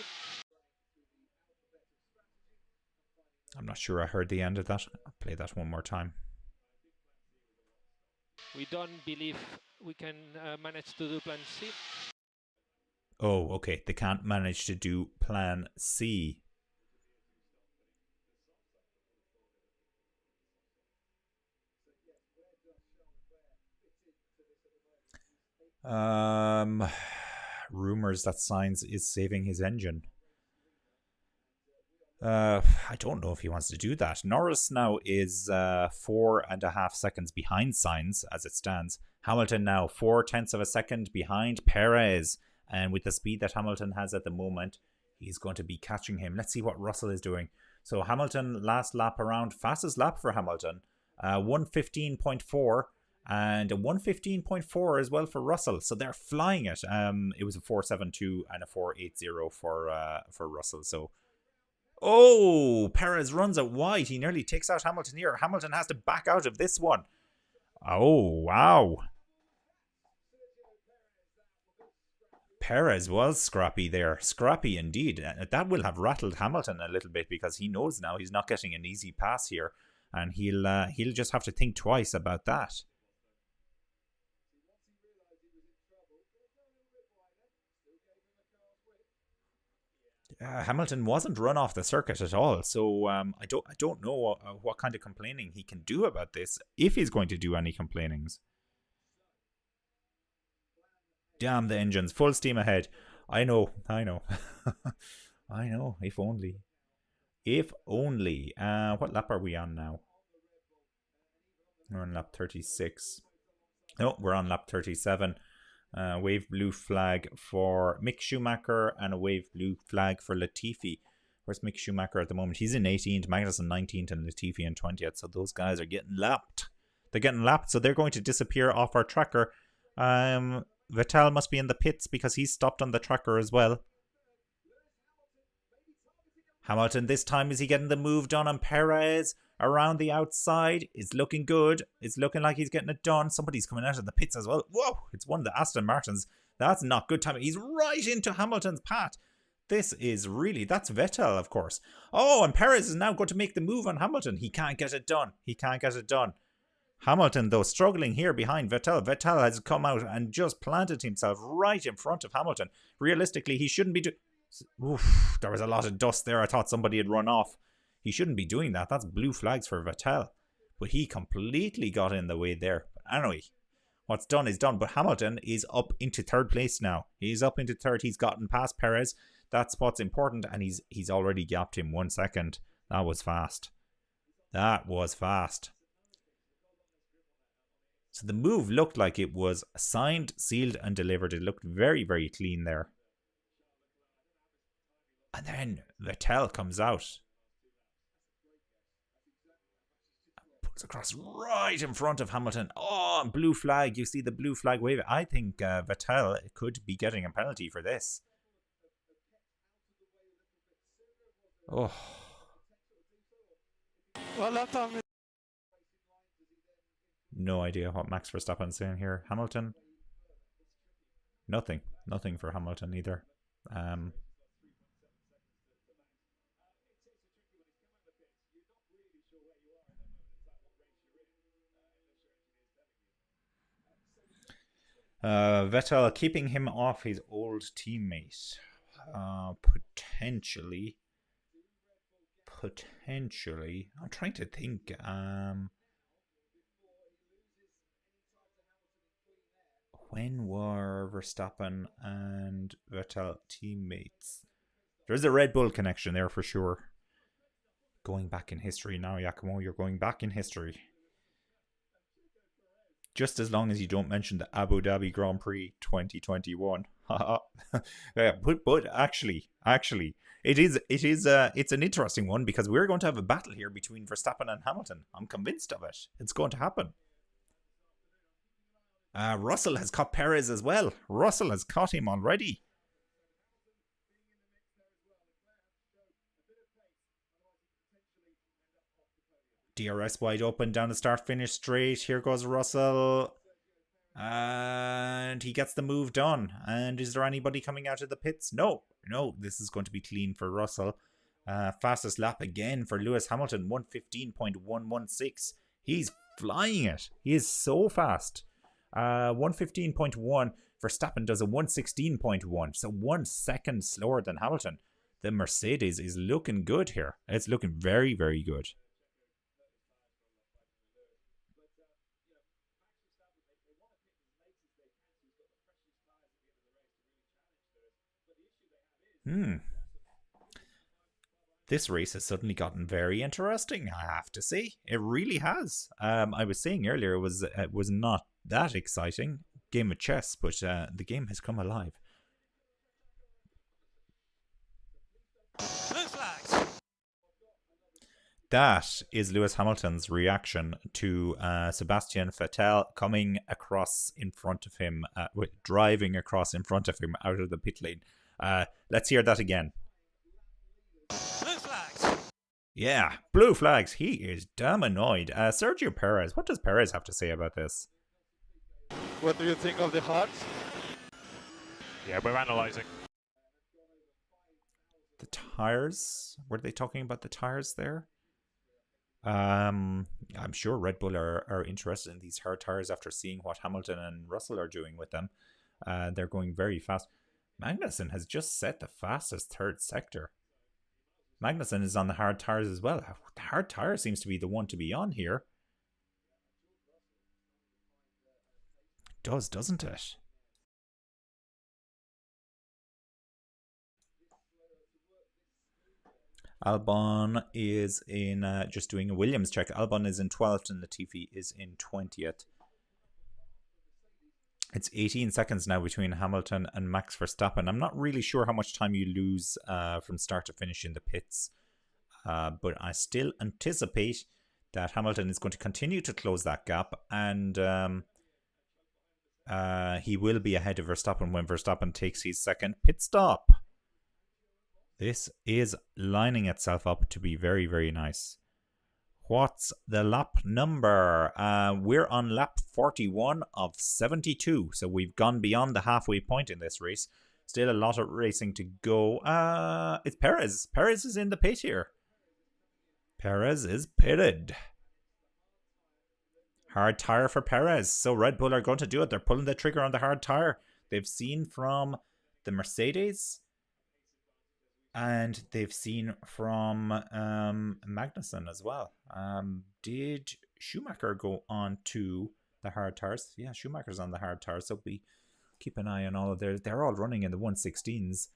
I'm not sure I heard the end of that. I'll play that one more time. We don't believe we can manage to do plan C. Oh, okay. They can't manage to do plan C. Rumors that Sainz is saving his engine. I don't know if he wants to do that. Norris now is 4.5 seconds behind Sainz as it stands. Hamilton now 0.4 of a second behind Perez. And with the speed that Hamilton has at the moment, he's going to be catching him. Let's see what Russell is doing. So Hamilton last lap around, fastest lap for Hamilton. 1:15.4 and a 1:15.4 as well for Russell. So they're flying it. It was a 4.72 and a 4.80 for Russell. So, oh, Perez runs it wide. He nearly takes out Hamilton here. Hamilton has to back out of this one. Oh, wow. Perez was scrappy there. Scrappy indeed. That will have rattled Hamilton a little bit because he knows now he's not getting an easy pass here. And he'll just have to think twice about that. Hamilton wasn't run off the circuit at all, so I don't know what kind of complaining he can do about this, if he's going to do any complainings. Damn the engines, full steam ahead. I know. I know, if only. If only. What lap are we on now? We're on lap 36. No, we're on lap 37. Wave blue flag for Mick Schumacher and a wave blue flag for Latifi. Where's Mick Schumacher at the moment? He's in 18th, Magnussen 19th, and Latifi in 20th. So those guys are getting lapped. They're getting lapped, so they're going to disappear off our tracker. Vettel must be in the pits because he's stopped on the tracker as well. Hamilton this time, is he getting the move done on Perez? Around the outside, it's looking good. It's looking like he's getting it done. Somebody's coming out of the pits as well. Whoa, it's one of the Aston Martins. That's not good timing. He's right into Hamilton's path. This is really, that's Vettel, of course. Oh, and Perez is now going to make the move on Hamilton. He can't get it done. He can't get it done. Hamilton, though, struggling here behind Vettel. Vettel has come out and just planted himself right in front of Hamilton. Realistically, he shouldn't be doing... Oof, there was a lot of dust there. I thought somebody had run off. He shouldn't be doing that. That's blue flags for Vettel. But he completely got in the way there. But anyway, what's done is done. But Hamilton is up into third place now. He's up into third. He's gotten past Perez. That's what's important. And he's already gapped him 1 second. That was fast. That was fast. So the move looked like it was signed, sealed, and delivered. It looked very, very clean there. And then Vettel comes out. Pulls across right in front of Hamilton. Oh, and blue flag. You see the blue flag wave. I think Vettel could be getting a penalty for this. Oh. Well, that time. No idea what Max Verstappen's saying here. Hamilton? Nothing. Nothing for Hamilton either. Vettel keeping him off his old teammate. Potentially. I'm trying to think. When were Verstappen and Vettel teammates? There's a Red Bull connection there for sure. Going back in history now, Giacomo. You're going back in history. Just as long as you don't mention the Abu Dhabi Grand Prix 2021. Yeah, but actually, it's an interesting one because we're going to have a battle here between Verstappen and Hamilton. I'm convinced of it. It's going to happen. Russell has caught Perez as well. Russell has caught him already. DRS wide open down the start-finish straight. Here goes Russell. And he gets the move done. And is there anybody coming out of the pits? No. No, this is going to be clean for Russell. Fastest lap again for Lewis Hamilton, 1:15.116. He's flying it. He is so fast. 1:15.1. Verstappen does a 1:16.1. So 1 second slower than Hamilton. The Mercedes is looking good here. It's looking very, very good. This race has suddenly gotten very interesting, I have to say. It really has. I was saying earlier it was not that exciting. Game of chess, but the game has come alive. Blue flags. That is Lewis Hamilton's reaction to Sebastian Vettel coming across in front of him, driving across in front of him out of the pit lane. Let's hear that again. Blue flags. Yeah, blue flags. He is damn annoyed. Sergio Perez, what does Perez have to say about this? What do you think of the hearts? Yeah, we're analysing. The tires? Were they talking about the tires there? I'm sure Red Bull are interested in these hard tires after seeing what Hamilton and Russell are doing with them. They're going very fast. Magnussen has just set the fastest third sector. Magnussen is on the hard tires as well. The hard tire seems to be the one to be on here. It does, doesn't it? Albon is in, just doing a Williams check. Albon is in 12th and Latifi is in 20th. It's 18 seconds now between Hamilton and Max Verstappen. I'm not really sure how much time you lose from start to finish in the pits. But I still anticipate that Hamilton is going to continue to close that gap. And he will be ahead of Verstappen when Verstappen takes his second pit stop. This is lining itself up to be very, very nice. What's the lap number? We're on lap 41 of 72. So we've gone beyond the halfway point in this race. Still a lot of racing to go. It's Perez. Perez is in the pit here. Perez is pitted. Hard tire for Perez. So Red Bull are going to do it. They're pulling the trigger on the hard tire. They've seen from the Mercedes. And they've seen from Magnussen as well. Did Schumacher go on to the hard tires? Yeah, Schumacher's on the hard tires. So we keep an eye on all of theirs. They're all running in the 116s.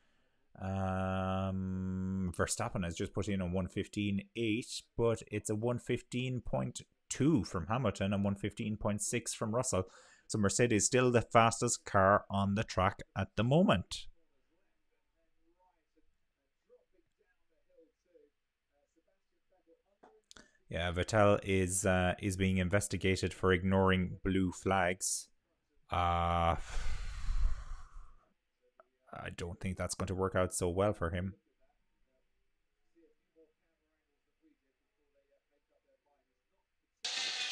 Verstappen has just put in a 1:15.8, but it's a 1:15.2 from Hamilton and 1:15.6 from Russell. So Mercedes still the fastest car on the track at the moment. Yeah, Vettel is being investigated for ignoring blue flags. I don't think that's going to work out so well for him.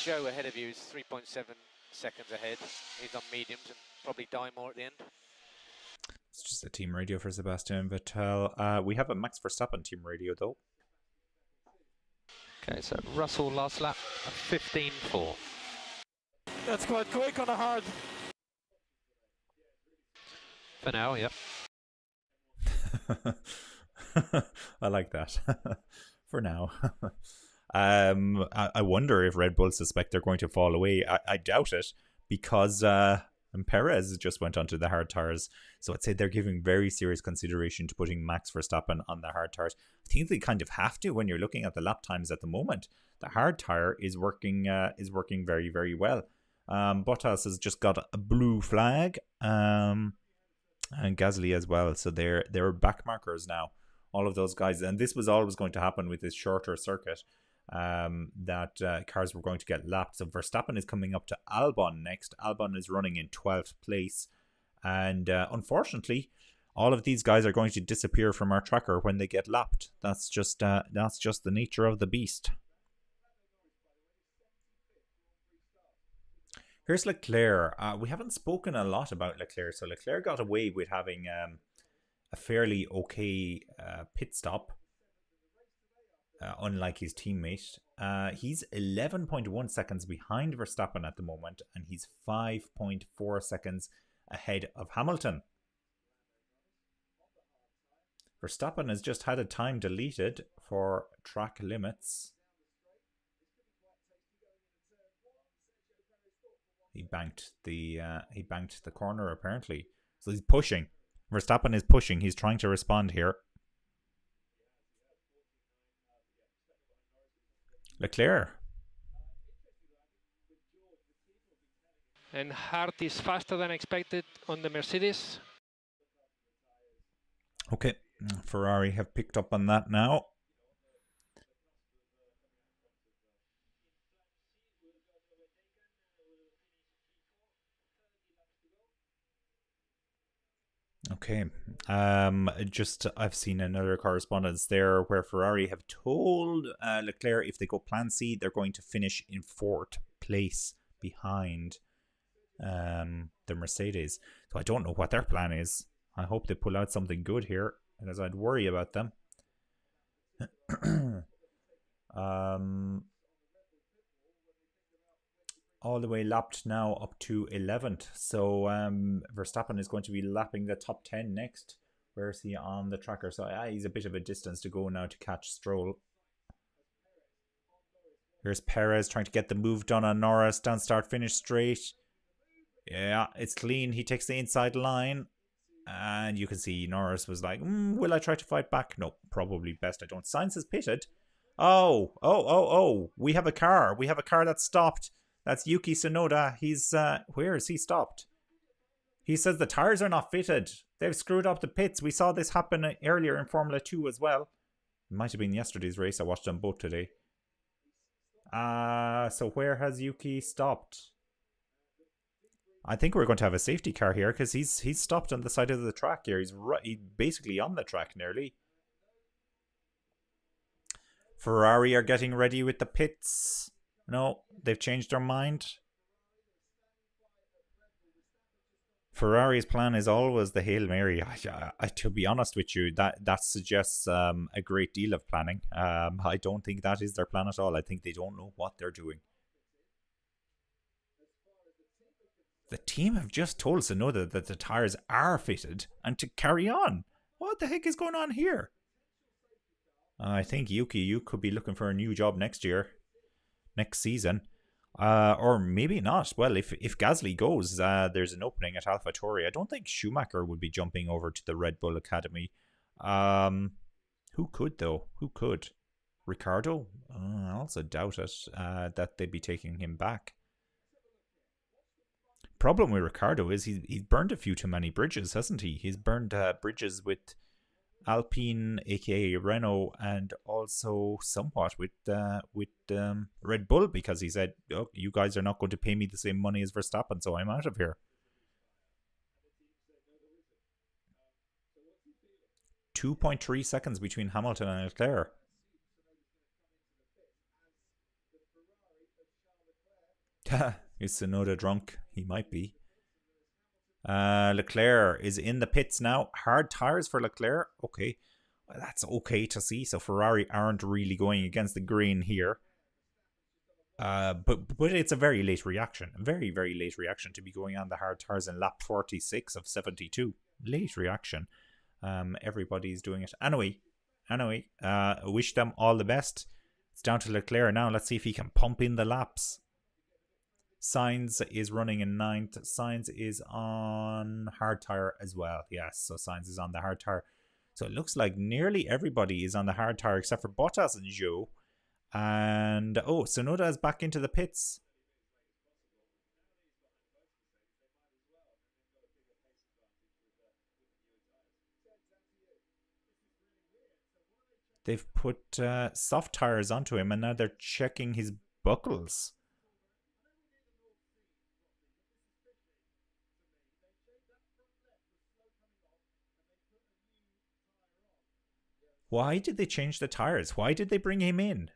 Joe ahead of you is 3.7 seconds ahead. He's on mediums and probably die more at the end. It's just a team radio for Sebastian Vettel. We have a Max Verstappen team radio though. Okay, so Russell last lap, 15.4. That's quite quick on a hard. For now, yep. I like that. For now. I wonder if Red Bull suspect they're going to fall away. I doubt it because Perez just went onto the hard tires. So I'd say they're giving very serious consideration to putting Max Verstappen on the hard tires. I think they kind of have to when you're looking at the lap times at the moment. The hard tire is working very, very well. Bottas has just got a blue flag. And Gasly as well. So they're back markers now. All of those guys. And this was always going to happen with this shorter circuit. That cars were going to get lapped. So Verstappen is coming up to Albon next. Albon is running in 12th place. And unfortunately, all of these guys are going to disappear from our tracker when they get lapped. That's just the nature of the beast. Here's Leclerc. We haven't spoken a lot about Leclerc. So Leclerc got away with having a fairly okay pit stop, unlike his teammate. He's 11.1 seconds behind Verstappen at the moment, and he's 5.4 seconds ahead of Hamilton. Verstappen has just had a time deleted for track limits. He banked the corner apparently. So he's pushing. Verstappen is pushing. He's trying to respond here. Leclerc. And Hart is faster than expected on the Mercedes. Okay, Ferrari have picked up on that now. Okay, I've seen another correspondence there where Ferrari have told Leclerc if they go plan C, they're going to finish in 4th place behind the Mercedes. So I don't know what their plan is. I hope they pull out something good here, because I'd worry about them. All the way lapped now up to 11th. So Verstappen is going to be lapping the top 10 next. Where is he on the tracker? So he's a bit of a distance to go now to catch Stroll. Here's Perez trying to get the move done on Norris. Down start, finish straight. Yeah, it's clean. He takes the inside line. And you can see Norris was like, will I try to fight back? No, probably best I don't. Sainz is pitted. Oh. We have a car. We have a car that's stopped. That's Yuki Tsunoda. He's, where is he stopped? He says the tires are not fitted. They've screwed up the pits. We saw this happen earlier in Formula 2 as well. It might have been yesterday's race. I watched them both today. So where has Yuki stopped? I think we're going to have a safety car here, because he's stopped on the side of the track here. He's basically on the track nearly. Ferrari are getting ready with the pits. No, they've changed their mind. Ferrari's plan is always the Hail Mary. To be honest with you, that suggests a great deal of planning. I don't think that is their plan at all. I think they don't know what they're doing. The team have just told Tsunoda that the tires are fitted and to carry on. What the heck is going on here? I think Yuki, you could be looking for a new job next season. Or maybe not. Well, if Gasly goes, there's an opening at AlphaTauri. I don't think Schumacher would be jumping over to the Red Bull Academy. Who could, though? Who could? Ricardo? I also doubt it, that they'd be taking him back. Problem with Ricardo is he's burned a few too many bridges, hasn't he? He's burned bridges with Alpine, aka Renault, and also somewhat with Red Bull, because he said, "Oh, you guys are not going to pay me the same money as Verstappen, so I'm out of here." 2.3 seconds between Hamilton and Leclerc. Is Tsunoda drunk? He might be. Leclerc is in the pits now. Hard tires for Leclerc. Okay. Well, that's okay to see. So Ferrari aren't really going against the grain here. But it's a very late reaction. A very, very late reaction to be going on the hard tires in lap 46 of 72. Late reaction. Everybody's doing it. Anyway, wish them all the best. It's down to Leclerc now. Let's see if he can pump in the laps. Sainz is running in 9th. Sainz is on hard tire as well. Yes, so Sainz is on the hard tire. So it looks like nearly everybody is on the hard tire except for Bottas and Zhou. And, Tsunoda is back into the pits. They've put soft tires onto him, and now they're checking his buckles. Why did they change the tires? Why did they bring him in?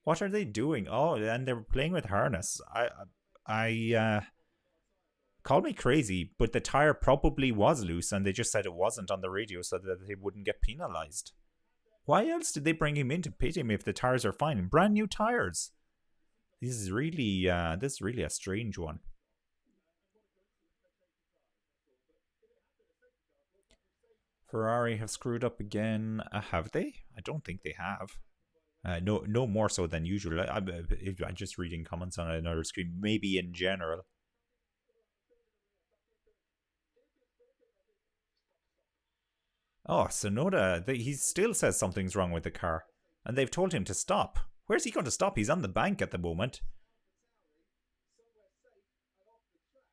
What are they doing? Oh, and they were playing with harness. Call me crazy, but the tire probably was loose and they just said it wasn't on the radio so that they wouldn't get penalised. Why else did they bring him in to pit him if the tires are fine? Brand new tires. This is really a strange one. Ferrari have screwed up again. Have they? I don't think they have. No more so than usual. I'm just reading comments on another screen. Maybe in general. Oh, Sonoda, he still says something's wrong with the car. And they've told him to stop. Where's he going to stop? He's on the bank at the moment.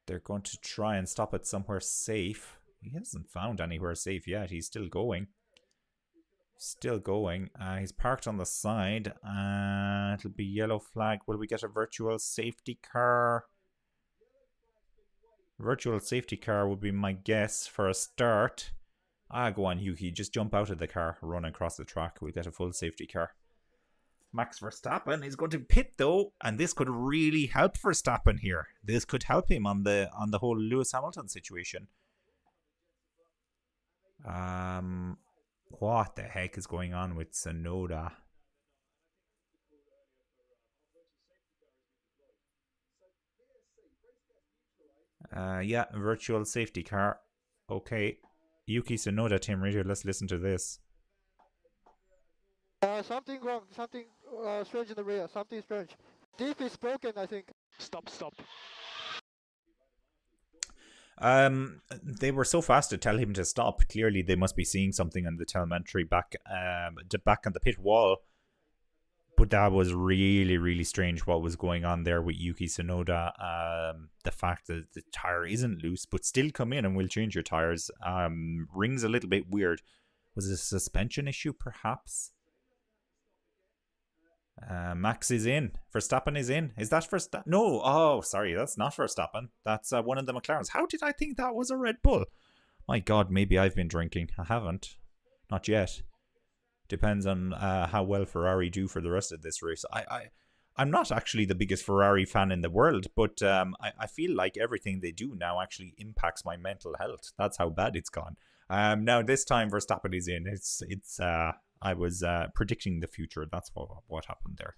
They're going to try and stop it somewhere safe. He hasn't found anywhere safe yet. He's still going. Still going. He's parked on the side. It'll be yellow flag. Will we get a virtual safety car? Virtual safety car would be my guess for a start. Go on, Yuki. Just jump out of the car. Run across the track. We'll get a full safety car. Max Verstappen is going to pit though, and this could really help Verstappen here. This could help him on the whole Lewis Hamilton situation. What the heck is going on with Sonoda? Yeah, virtual safety car. Okay. Yuki Tsunoda, Team Radio, let's listen to this. Something wrong, something strange in the rear, something strange. Diff is broken, I think. Stop. They were so fast to tell him to stop. Clearly, they must be seeing something on the telemetry back on the pit wall. But that was really, really strange what was going on there with Yuki Tsunoda. The fact that the tire isn't loose, but still come in and we'll change your tires. Rings a little bit weird. Was it a suspension issue, perhaps? Max is in. Verstappen is in. Is that Verstappen? No. Oh, sorry. That's not Verstappen. That's one of the McLarens. How did I think that was a Red Bull? My God, maybe I've been drinking. I haven't. Not yet. Depends on how well Ferrari do for the rest of this race. I'm not actually the biggest Ferrari fan in the world, but I feel like everything they do now actually impacts my mental health. That's how bad it's gone. Now this time Verstappen is in. I was predicting the future. That's what happened there.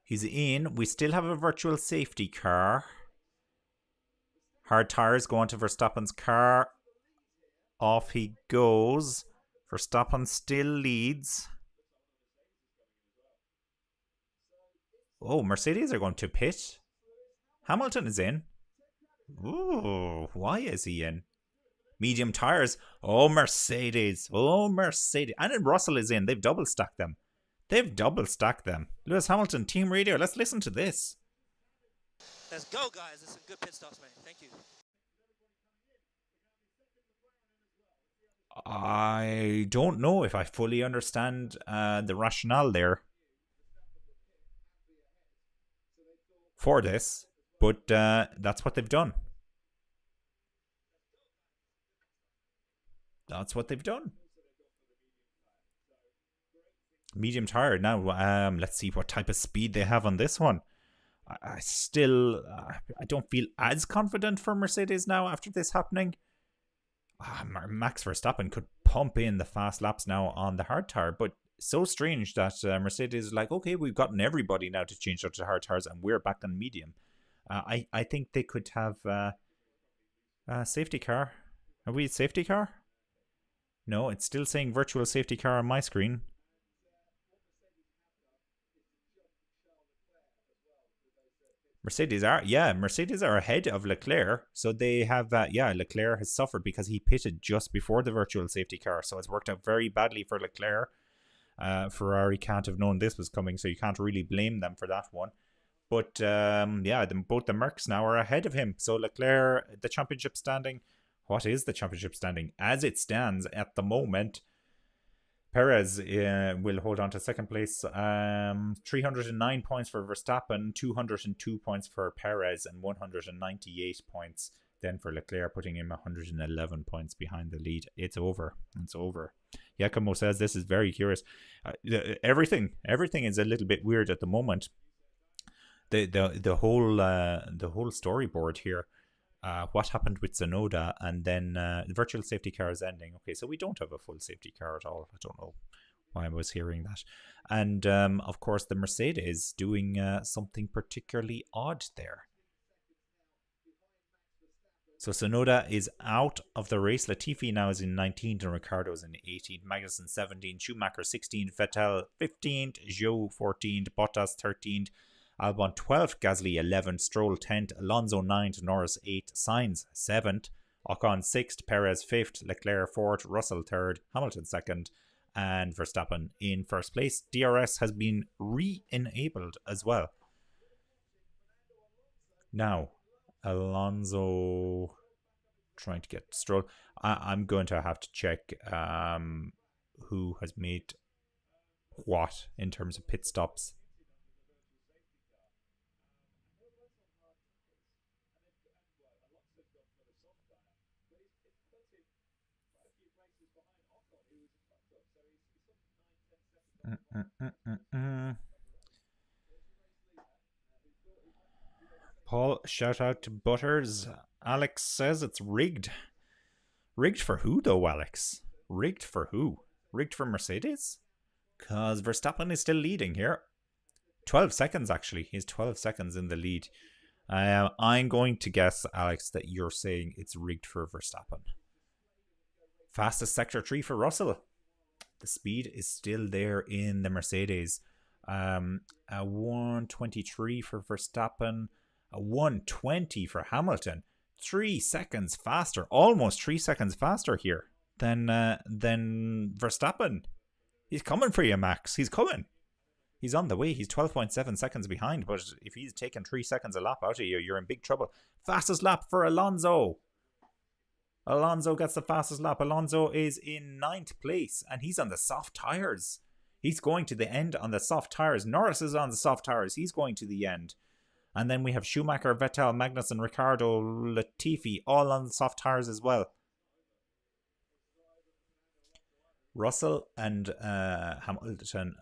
He's in. We still have a virtual safety car. Hard tires go onto Verstappen's car. Off he goes. Verstappen still leads. Oh, Mercedes are going to pit. Hamilton is in. Ooh, why is he in? Medium tires. Oh, Mercedes. And then Russell is in. They've double stacked them. Lewis Hamilton, Team Radio. Let's listen to this. Let's go, guys. This is a good pit stops, man. Thank you. I don't know if I fully understand the rationale there for this, but that's what they've done. Medium tire. Now, let's see what type of speed they have on this one. I don't feel as confident for Mercedes now after this happening. Max Verstappen could pump in the fast laps now on the hard tire, but so strange that Mercedes is like, okay, we've gotten everybody now to change up to hard tires and we're back on medium. I think they could have a safety car. Are we a safety car? No, it's still saying virtual safety car on my screen. Mercedes are ahead of Leclerc. So they have, Leclerc has suffered because he pitted just before the virtual safety car. So it's worked out very badly for Leclerc. Ferrari can't have known this was coming, so you can't really blame them for that one. But both the Mercs now are ahead of him. So Leclerc, the championship standing. What is the championship standing? As it stands at the moment, Perez will hold on to second place. 309 points for Verstappen, 202 points for Perez, and 198 points then for Leclerc, putting him 111 points behind the lead. It's over. Giacomo says this is very curious. Everything is a little bit weird at the moment. the whole storyboard here. What happened with Tsunoda, and then the virtual safety car is ending. Okay, so we don't have a full safety car at all. I don't know why I was hearing that. And of course, the Mercedes doing something particularly odd there. So Tsunoda is out of the race. Latifi now is in 19th and Ricciardo's in 18th. Magnussen 17th. Schumacher 16th. Vettel 15th. Zhou 14th. Bottas 13th. Albon 12th. Gasly 11th. Stroll 10th. Alonso 9th. Norris 8th. Sainz 7th. Ocon 6th. Perez 5th. Leclerc 4th. Russell 3rd. Hamilton 2nd. And Verstappen in 1st place. DRS has been re-enabled as well. Now, Alonso trying to get Stroll. I'm going to have to check who has made what in terms of pit stops. Paul, shout out to Butters. Alex says it's rigged. Rigged for who though, Alex? Rigged for who? Rigged for Mercedes? Because Verstappen is still leading here. 12 seconds actually. He's 12 seconds in the lead. I'm going to guess, Alex, that you're saying it's rigged for Verstappen. Fastest sector 3 for Russell. The speed is still there in the Mercedes. A 123 for Verstappen. A 120 for Hamilton. 3 seconds faster. Almost 3 seconds faster here than Verstappen. He's coming for you, Max. He's coming. He's on the way. He's 12.7 seconds behind. But if he's taking 3 seconds a lap out of you, you're in big trouble. Fastest lap for Alonso. Alonso gets the fastest lap. Alonso is in 9th place and he's on the soft tyres. He's going to the end on the soft tyres. Norris is on the soft tyres. He's going to the end. And then we have Schumacher, Vettel, Magnussen, Ricciardo, Latifi all on the soft tyres as well. Russell and Hamilton,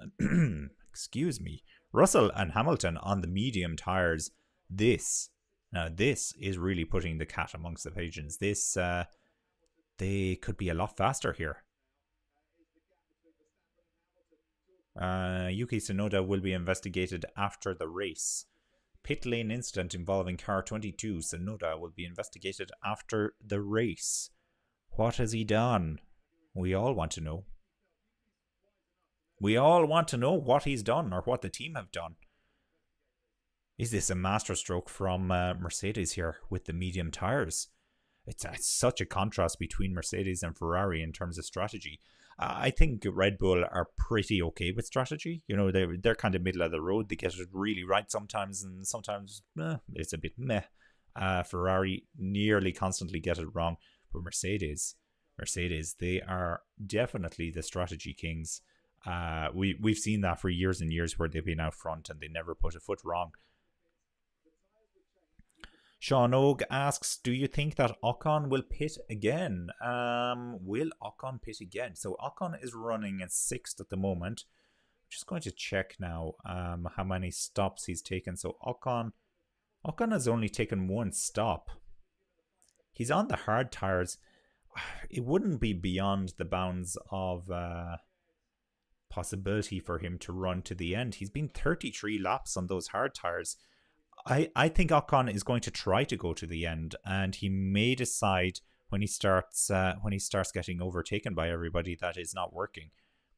excuse me, Russell and Hamilton on the medium tyres. This is really putting the cat amongst the pigeons. This, they could be a lot faster here. Yuki Tsunoda will be investigated after the race. Pit lane incident involving car 22. Tsunoda will be investigated after the race. What has he done? We all want to know. We all want to know what he's done or what the team have done. Is this a masterstroke from Mercedes here with the medium tyres? It's such a contrast between Mercedes and Ferrari in terms of strategy. I think Red Bull are pretty okay with strategy. You know, they're kind of middle of the road. They get it really right sometimes, and sometimes it's a bit meh. Ferrari nearly constantly get it wrong. But Mercedes, they are definitely the strategy kings. We've seen that for years and years where they've been out front and they never put a foot wrong. Sean Og asks, do you think that Ocon will pit again? Will Ocon pit again? So Ocon is running in 6th at the moment. I'm just going to check now how many stops he's taken. So Ocon has only taken 1 stop. He's on the hard tyres. It wouldn't be beyond the bounds of possibility for him to run to the end. He's been 33 laps on those hard tyres. I think Ocon is going to try to go to the end, and he may decide when he starts getting overtaken by everybody that is not working.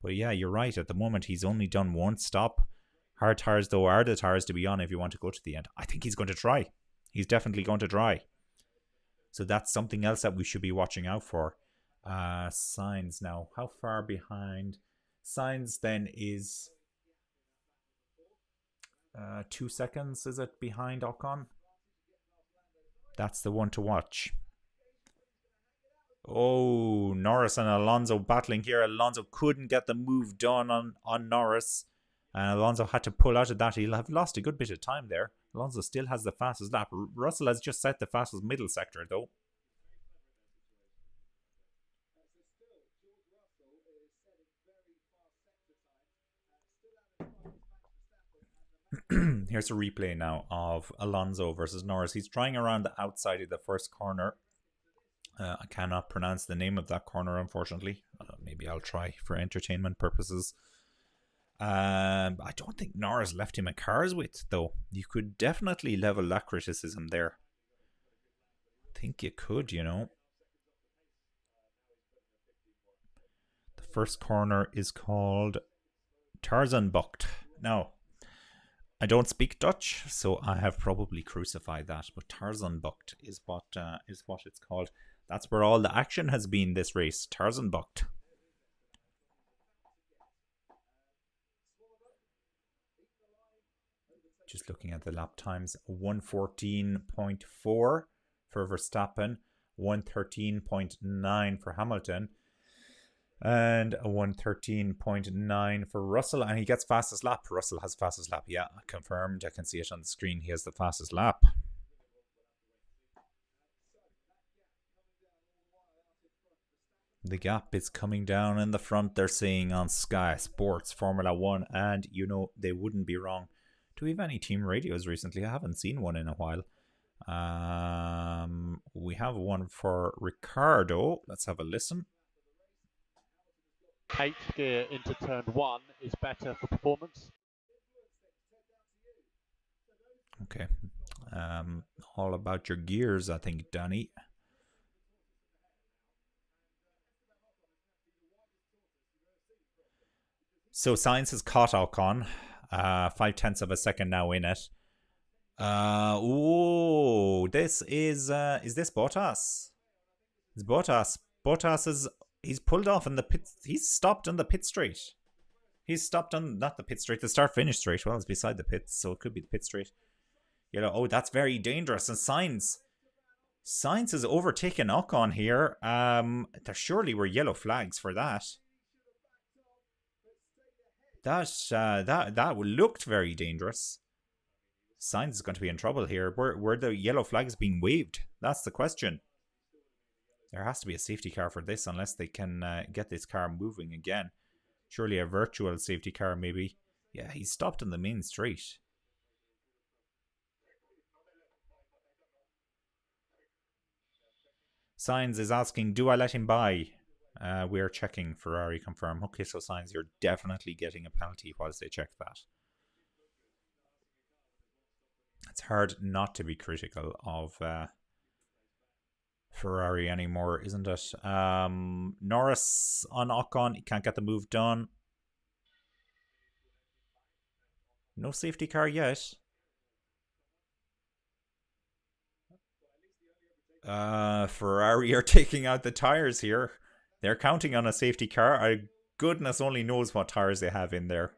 But yeah, you're right. At the moment, he's only done 1 stop. Hard tyres, though, are the tyres to be on if you want to go to the end. I think he's going to try. He's definitely going to try. So that's something else that we should be watching out for. Sainz now. How far behind? Sainz then is 2 seconds, is it, behind Ocon? That's the one to watch. Oh, Norris and Alonso battling here. Alonso couldn't get the move done on Norris. And Alonso had to pull out of that. He'll have lost a good bit of time there. Alonso still has the fastest lap. Russell has just set the fastest middle sector, though. Here's a replay now of Alonso versus Norris. He's trying around the outside of the first corner. I cannot pronounce the name of that corner, unfortunately. Maybe I'll try for entertainment purposes. I don't think Norris left him a car's width, though. You could definitely level that criticism there. I think you could, you know. The first corner is called Tarzanbucht. Now, I don't speak Dutch, so I have probably crucified that. But Tarzanbucht is what it's called. That's where all the action has been this race. Tarzanbucht. Just looking at the lap times, 1:14.4 for Verstappen, 1:13.9 for Hamilton, and a 1:13.9 for Russell, and he gets fastest lap. Russell has fastest lap, yeah, confirmed. I can see it on the screen. He has the fastest lap. The gap is coming down in the front, they're saying on Sky Sports Formula 1, and you know, they wouldn't be wrong. Do we have any team radios recently? I haven't seen one in a while. We have one for Ricardo. Let's have a listen. 8th gear into turn 1 is better for performance. Okay. All about your gears, I think, Danny. So Sainz has caught Ocon. 0.5 of a second now in it. This is this Bottas? It's Bottas. Bottas he's pulled off in the pit. He's stopped on the pit straight. He's stopped on, not the pit straight, the start finish straight. Well, it's beside the pits, so it could be the pit straight. You know, oh, that's very dangerous. And Sainz has overtaken Ocon here. There surely were yellow flags for that. That looked very dangerous. Sainz is going to be in trouble here. Were the yellow flags being waved? That's the question. There has to be a safety car for this, unless they can get this car moving again. Surely a virtual safety car, maybe. Yeah, he stopped in the main straight. Sainz is asking, do I let him by? We are checking. Ferrari confirm. Okay, so Sainz, you're definitely getting a penalty whilst they check that. It's hard not to be critical of Ferrari anymore, isn't it? Norris on Ocon, he can't get the move done. No safety car yet. Ferrari are taking out the tires here. They're counting on a safety car. Goodness only knows what tires they have in there.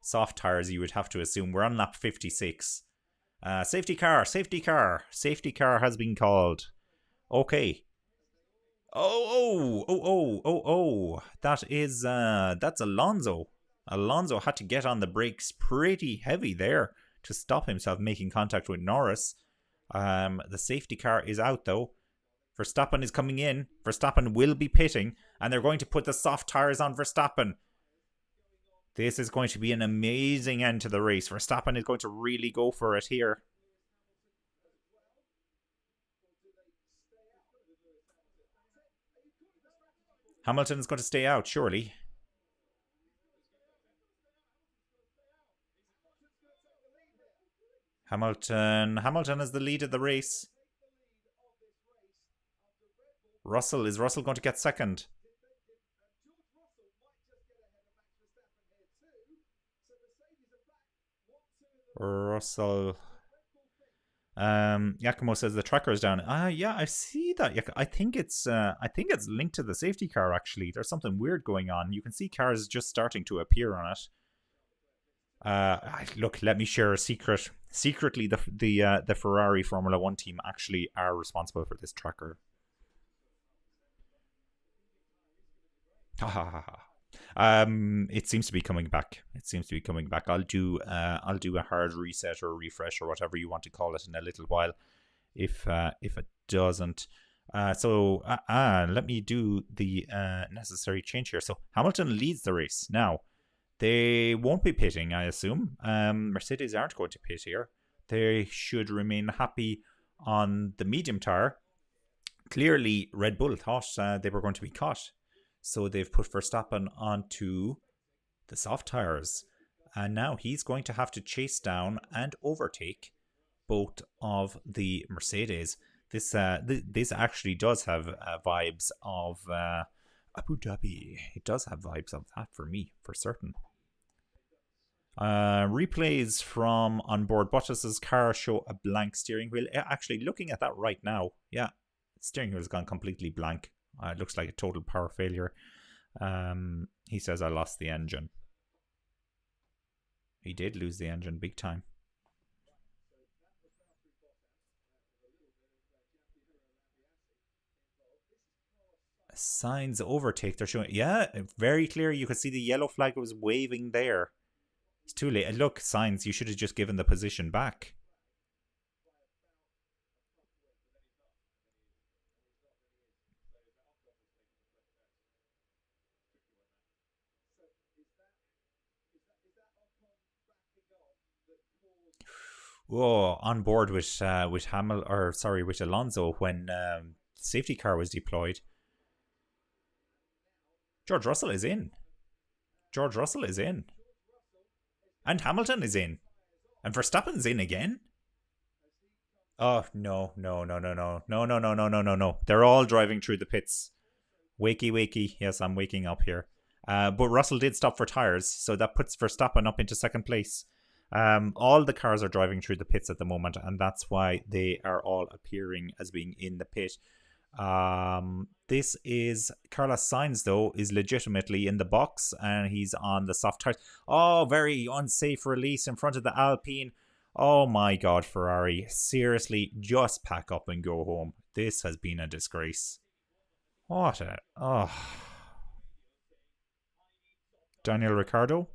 Soft tires, you would have to assume. We're on lap 56. Safety car. Safety car has been called. Okay. Oh. That's Alonso. Alonso had to get on the brakes pretty heavy there to stop himself making contact with Norris. The safety car is out though. Verstappen is coming in. Verstappen will be pitting, and they're going to put the soft tires on Verstappen. This is going to be an amazing end to the race. Verstappen is going to really go for it here. Hamilton is going to stay out, surely. Hamilton is the lead of the race. Is Russell going to get second? Russell. Giacomo says the tracker is down. Yeah, I see that. I think it's linked to the safety car. Actually, there's something weird going on. You can see cars just starting to appear on it. Look, let me share a secret. Secretly, the Ferrari Formula 1 team actually are responsible for this tracker. It seems to be coming back. I'll do a hard reset or refresh or whatever you want to call it in a little while. If it doesn't, let me do the necessary change here. So Hamilton leads the race now. They won't be pitting, I assume. Mercedes aren't going to pit here. They should remain happy on the medium tyre. Clearly, Red Bull thought they were going to be caught. So they've put Verstappen onto the soft tyres. And now he's going to have to chase down and overtake both of the Mercedes. This actually does have vibes of Abu Dhabi. It does have vibes of that for me, for certain. Replays from onboard Bottas's car show a blank steering wheel. Actually, looking at that right now, yeah, steering wheel's gone completely blank. It looks like a total power failure. He says I lost the engine. He did lose the engine big time. Signs overtake. They're showing. Yeah, very clear. You could see the yellow flag was waving there. It's too late. Look, Signs, you should have just given the position back. Oh, on board with Alonso when safety car was deployed. George Russell is in. George Russell is in. And Hamilton is in. And Verstappen's in again. Oh, no. They're all driving through the pits. Wakey. Yes, I'm waking up here. But Russell did stop for tyres, so that puts Verstappen up into second place. All the cars are driving through the pits at the moment, and that's why they are all appearing as being in the pit. This is Carlos Sainz, though, is legitimately in the box, and he's on the soft tires. Oh, very unsafe release in front of the Alpine. Oh my god, Ferrari. Seriously, just pack up and go home. This has been a disgrace. What a... Oh. Daniel Ricciardo?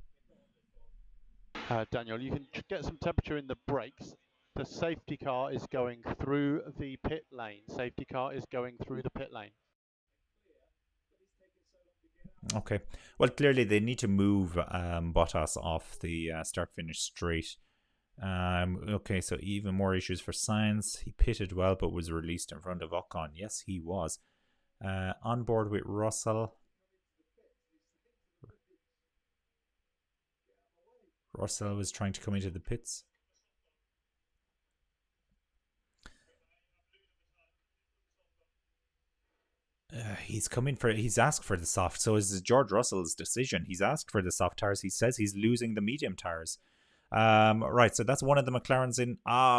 Daniel, you can get some temperature in the brakes. The safety car is going through the pit lane. Safety car is going through the pit lane. Okay. Well, clearly they need to move Bottas off the start-finish straight. Okay, so even more issues for Sainz. He pitted well, but was released in front of Ocon. Yes, he was. On board with Russell. Russell was trying to come into the pits. He's asked for the soft. So it's George Russell's decision. He's asked for the soft tires. He says he's losing the medium tires. Right, so that's one of the McLarens in.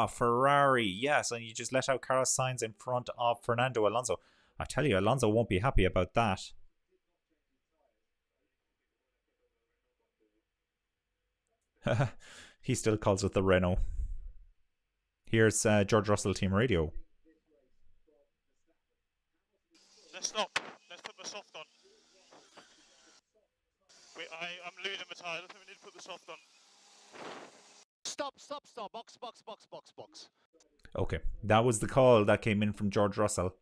Ferrari. Yes, and you just let out Carlos Sainz in front of Fernando Alonso. I tell you, Alonso won't be happy about that. He still calls it the Renault. Here's George Russell Team Radio. Let's stop. Let's put the soft on. Wait, I'm losing the tyre. I think we need to put the soft on. Stop. Box. Okay, that was the call that came in from George Russell.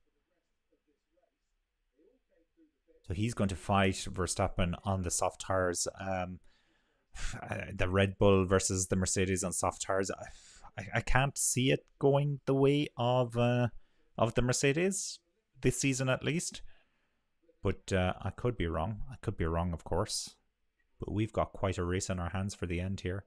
So he's going to fight Verstappen on the soft tyres. The Red Bull versus the Mercedes on soft tyres. I can't see it going the way of the Mercedes this season, at least. But I could be wrong. I could be wrong, of course. But we've got quite a race on our hands for the end here.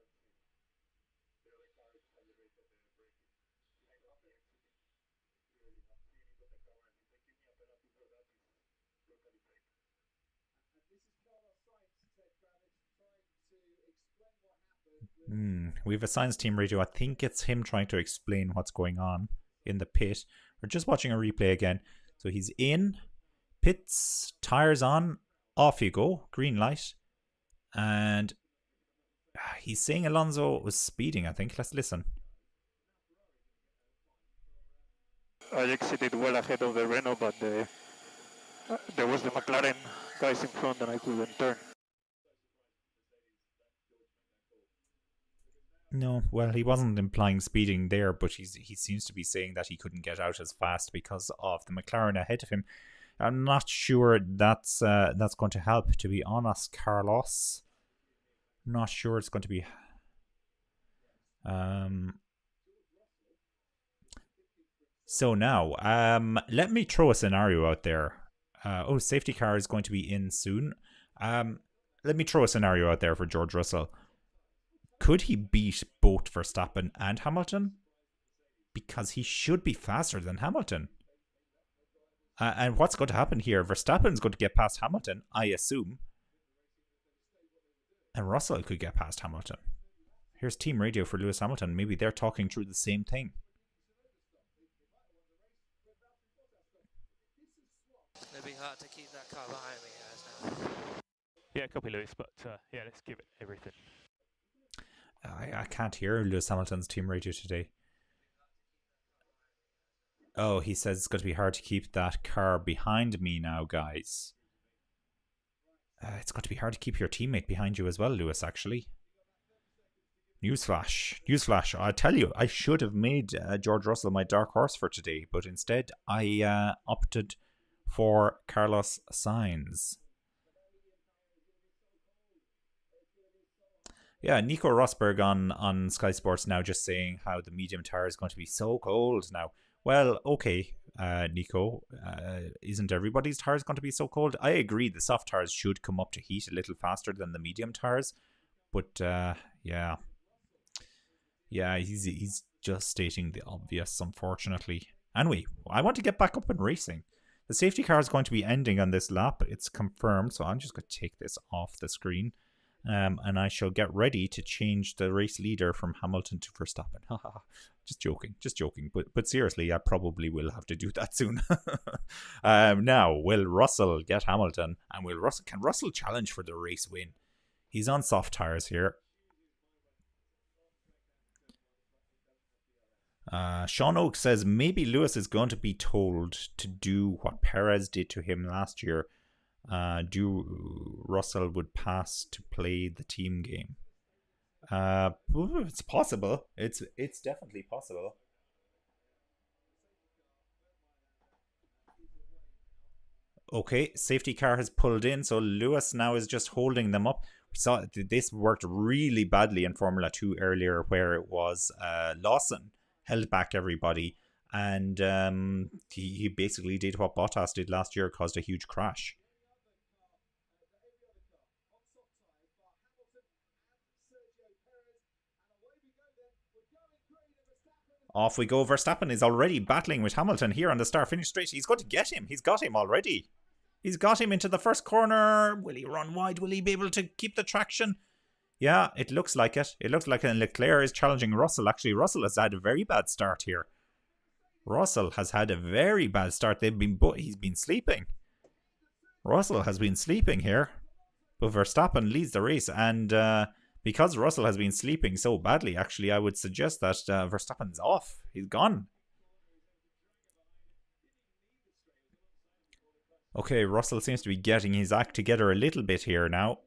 We have a Science Team Radio. I think it's him trying to explain what's going on in the pit. We're just watching a replay again. So he's in, pits, tires on, off you go, green light. And he's saying Alonso was speeding, I think. Let's listen. I exited well ahead of the Renault, but there was the McLaren guys in front and I couldn't turn. No, well, he wasn't implying speeding there, but he seems to be saying that he couldn't get out as fast because of the McLaren ahead of him. I'm not sure that's going to help, to be honest, Carlos. Not sure it's going to be. So now, let me throw a scenario out there. Oh, safety car is going to be in soon. Let me throw a scenario out there for George Russell. Could he beat both Verstappen and Hamilton? Because he should be faster than Hamilton. And what's going to happen here? Verstappen's going to get past Hamilton, I assume. And Russell could get past Hamilton. Here's team radio for Lewis Hamilton. Maybe they're talking through the same thing. It'll be hard to keep that car behind me, guys, now. Yeah, copy Lewis, but yeah, let's give it everything. I can't hear Lewis Hamilton's team radio today. Oh, he says it's going to be hard to keep that car behind me now, guys. It's going to be hard to keep your teammate behind you as well, Lewis, actually. Newsflash. Newsflash. I tell you, I should have made George Russell my dark horse for today, but instead I opted for Carlos Sainz. Yeah, Nico Rosberg on Sky Sports now just saying how the medium tire is going to be so cold now. Well, okay, Nico, isn't everybody's tires going to be so cold? I agree, the soft tires should come up to heat a little faster than the medium tires, but yeah, he's just stating the obvious, unfortunately. Anyway, I want to get back up and racing. The safety car is going to be ending on this lap. It's confirmed, so I'm just going to take this off the screen. And I shall get ready to change the race leader from Hamilton to Verstappen. Just joking. But seriously, I probably will have to do that soon. Now, will Russell get Hamilton? And can Russell challenge for the race win? He's on soft tires here. Sean Oak says maybe Lewis is going to be told to do what Perez did to him last year. Russell would pass to play the team game. It's possible. It's definitely possible. Okay, safety car has pulled in, so Lewis now is just holding them up. We saw this worked really badly in Formula 2 earlier, where it was Lawson held back everybody, and he basically did what Bottas did last year, caused a huge crash. Off we go. Verstappen is already battling with Hamilton here on the start-finish straight. He's going to get him. He's got him already. He's got him into the first corner. Will he run wide? Will he be able to keep the traction? Yeah, it looks like it. It looks like it. And Leclerc is challenging Russell. Actually, Russell has had a very bad start here. Russell has had a very bad start. He's been sleeping. Russell has been sleeping here. But Verstappen leads the race. And because Russell has been sleeping so badly, actually, I would suggest that Verstappen's off. He's gone. Okay, Russell seems to be getting his act together a little bit here now.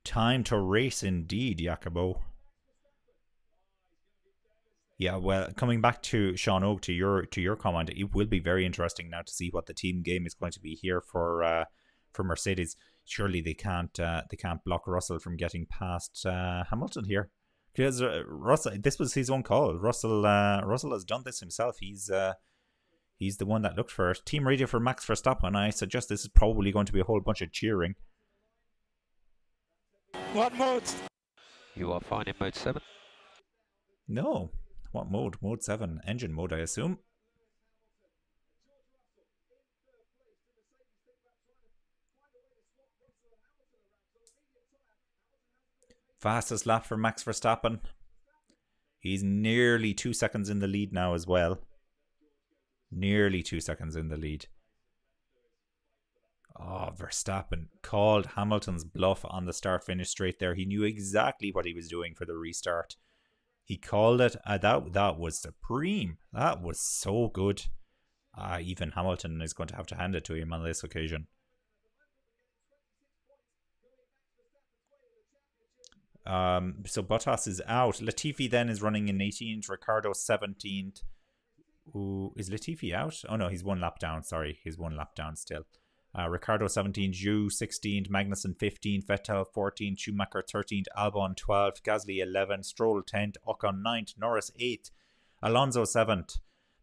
Time to race indeed, Jacobo. Yeah, well, coming back to Sean Oak, to your comment, it will be very interesting now to see what the team game is going to be here for Mercedes. Surely they can't block Russell from getting past Hamilton here, because Russell, this was his own call. Russell has done this himself. He's the one that looked for it. Team radio for Max Verstappen. I suggest this is probably going to be a whole bunch of cheering. What mode? You are fine in mode 7. No. What mode? Mode 7. Engine mode, I assume. Fastest lap for Max Verstappen. He's nearly 2 seconds in the lead now as well. Nearly 2 seconds in the lead. Oh, Verstappen called Hamilton's bluff on the start-finish straight there. He knew exactly what he was doing for the restart. He called it. That was supreme. That was so good. Even Hamilton is going to have to hand it to him on this occasion. So Bottas is out. Latifi then is running in 18th. Ricciardo 17th. Ooh, is Latifi out? Oh no, he's one lap down. Sorry, he's one lap down still. Ricardo 17th, Zhou 16th, Magnussen 15th, Vettel 14th, Schumacher 13th, Albon 12th, Gasly 11th, Stroll 10th, Ocon 9th, Norris 8th, Alonso 7th,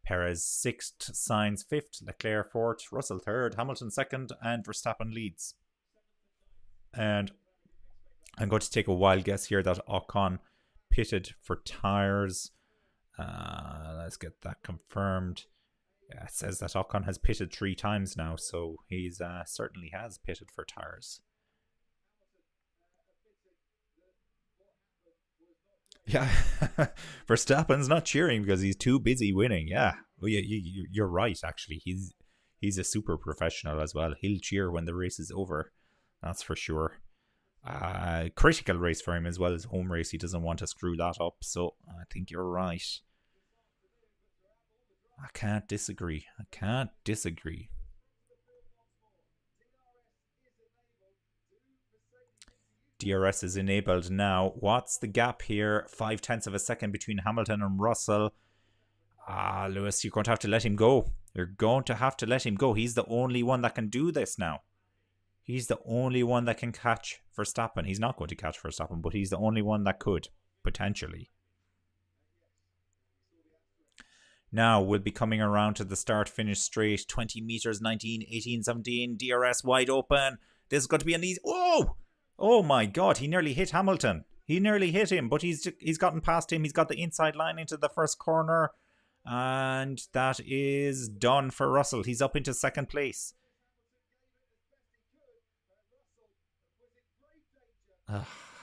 Perez 6th, Sainz 5th, Leclerc 4th, Russell 3rd, Hamilton 2nd, and Verstappen leads. And I'm going to take a wild guess here that Ocon pitted for tyres. Let's get that confirmed. Yeah, it says that Ocon has pitted 3 times now, so he's certainly has pitted for tyres. Yeah, Verstappen's not cheering because he's too busy winning. Yeah, well, you're right. Actually, he's a super professional as well. He'll cheer when the race is over. That's for sure. Critical race for him as well as home race. He doesn't want to screw that up. So I think you're right. I can't disagree. DRS is enabled now. What's the gap here? 0.5 of a second between Hamilton and Russell. Lewis, you're going to have to let him go. You're going to have to let him go. He's the only one that can do this now. He's the only one that can catch Verstappen. He's not going to catch Verstappen, but he's the only one that could, potentially. Now we'll be coming around to the start-finish straight. 20 meters, 19, 18, 17. DRS wide open. This is going to be an easy... Oh! Oh my God, he nearly hit Hamilton. He nearly hit him, but he's gotten past him. He's got the inside line into the first corner. And that is done for Russell. He's up into second place.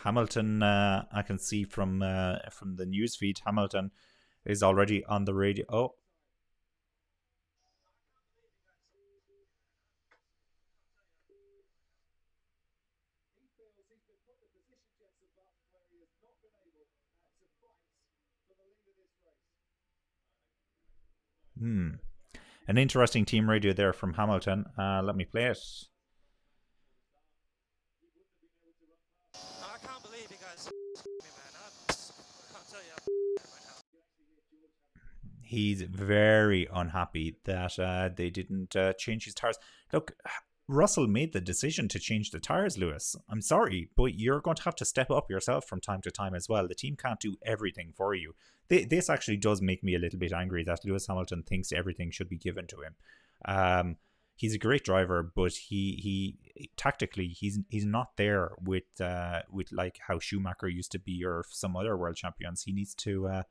Hamilton, I can see from the newsfeed, Hamilton is already on the radio. Oh. An interesting team radio there from Hamilton. Let me play it. I can't believe you guys me, man. I can't tell you right now. He's very unhappy that they didn't change his tires. Look, Russell made the decision to change the tires, Lewis. I'm sorry, but you're going to have to step up yourself from time to time as well. The team can't do everything for you. This actually does make me a little bit angry that Lewis Hamilton thinks everything should be given to him. He's a great driver, but he tactically he's not there with like how Schumacher used to be or some other world champions. He needs to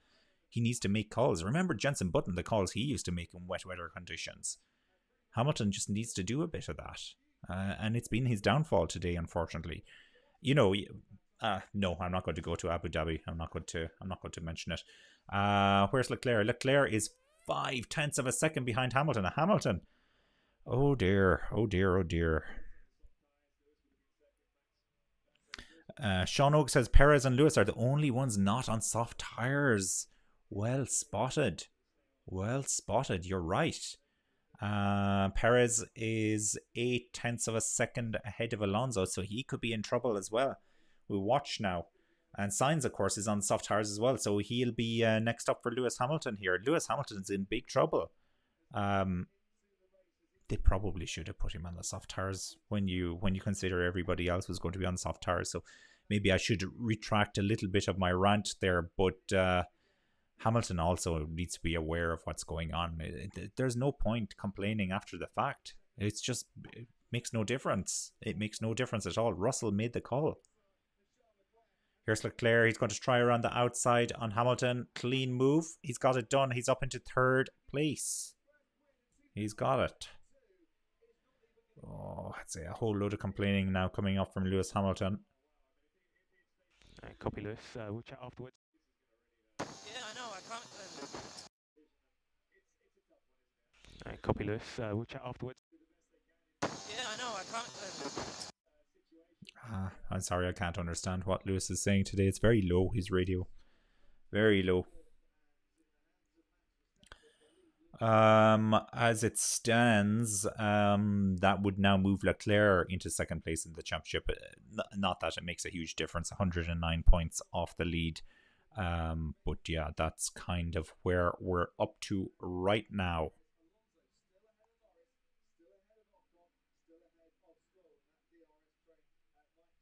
make calls. Remember Jenson Button, the calls he used to make in wet weather conditions. Hamilton just needs to do a bit of that, and it's been his downfall today, unfortunately. You know, no, I'm not going to go to Abu Dhabi. I'm not going to mention it. Where's Leclerc? Leclerc is 0.5 of a second behind Hamilton. Hamilton. Oh dear. Sean Oak says Perez and Lewis are the only ones not on soft tires. Well spotted. You're right. Perez is 0.8 of a second ahead of Alonso, so he could be in trouble as well. We'll watch now. And Sainz, of course, is on soft tires as well, so he'll be next up for Lewis Hamilton here. Lewis Hamilton's in big trouble. They probably should have put him on the soft tires when you consider everybody else was going to be on soft tires. So maybe I should retract a little bit of my rant there, but Hamilton also needs to be aware of what's going on. There's no point complaining after the fact. It makes no difference. It makes no difference at all. Russell made the call. Here's Leclerc. He's going to try around the outside on Hamilton. Clean move. He's got it done. He's up into third place. He's got it. Oh, I'd say a whole load of complaining now coming up from Lewis Hamilton. Copy, Lewis. We'll chat afterwards. Yeah, I know, I can't. Copy, Lewis. We'll chat afterwards. Yeah, I know, I can't. I'm sorry, I can't understand what Lewis is saying today. It's very low, his radio. Very low. As it stands, that would now move Leclerc into second place in the championship. Not that it makes a huge difference. 109 points off the lead. But yeah, that's kind of where we're up to right now.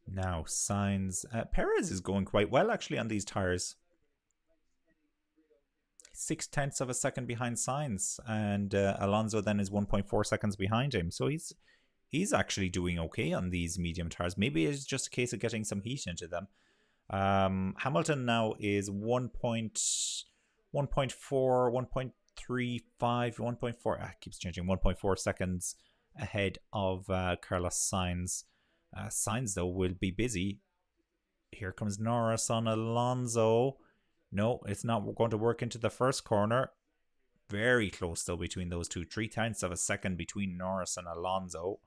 Now, Sainz. Perez is going quite well, actually, on these tyres. 0.6 of a second behind Sainz. And Alonso then is 1.4 seconds behind him. So he's actually doing okay on these medium tyres. Maybe it's just a case of getting some heat into them. Hamilton now is 1.4, 1.35, 1.4. Keeps changing. 1.4 seconds ahead of Carlos Sainz. Sainz, though, will be busy. Here comes Norris on Alonso. No, it's not going to work into the first corner. Very close, though, between those two. 0.3 of a second between Norris and Alonso.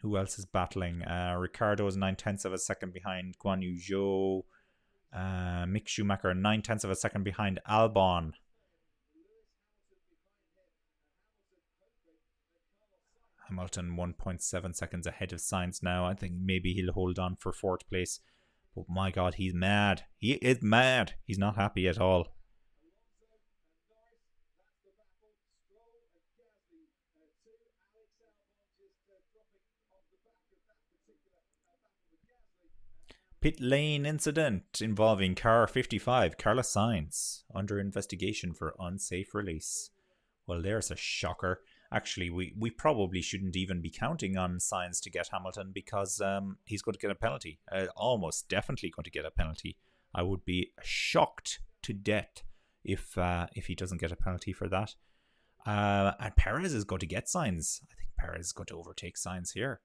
Who else is battling? Ricciardo is 0.9 of a second behind Guan Yu Zhou. Mick Schumacher, 0.9 of a second behind Albon. Hamilton 1.7 seconds ahead of Sainz now. I think maybe he'll hold on for 4th place. But my God, he's mad. He is mad. He's not happy at all. Pit lane incident involving car 55, Carlos Sainz, under investigation for unsafe release. Well, there's a shocker. Actually, we probably shouldn't even be counting on Sainz to get Hamilton because he's going to get a penalty. Almost definitely going to get a penalty. I would be shocked to death if he doesn't get a penalty for that. And Perez is going to get Sainz. I think Perez is going to overtake Sainz here.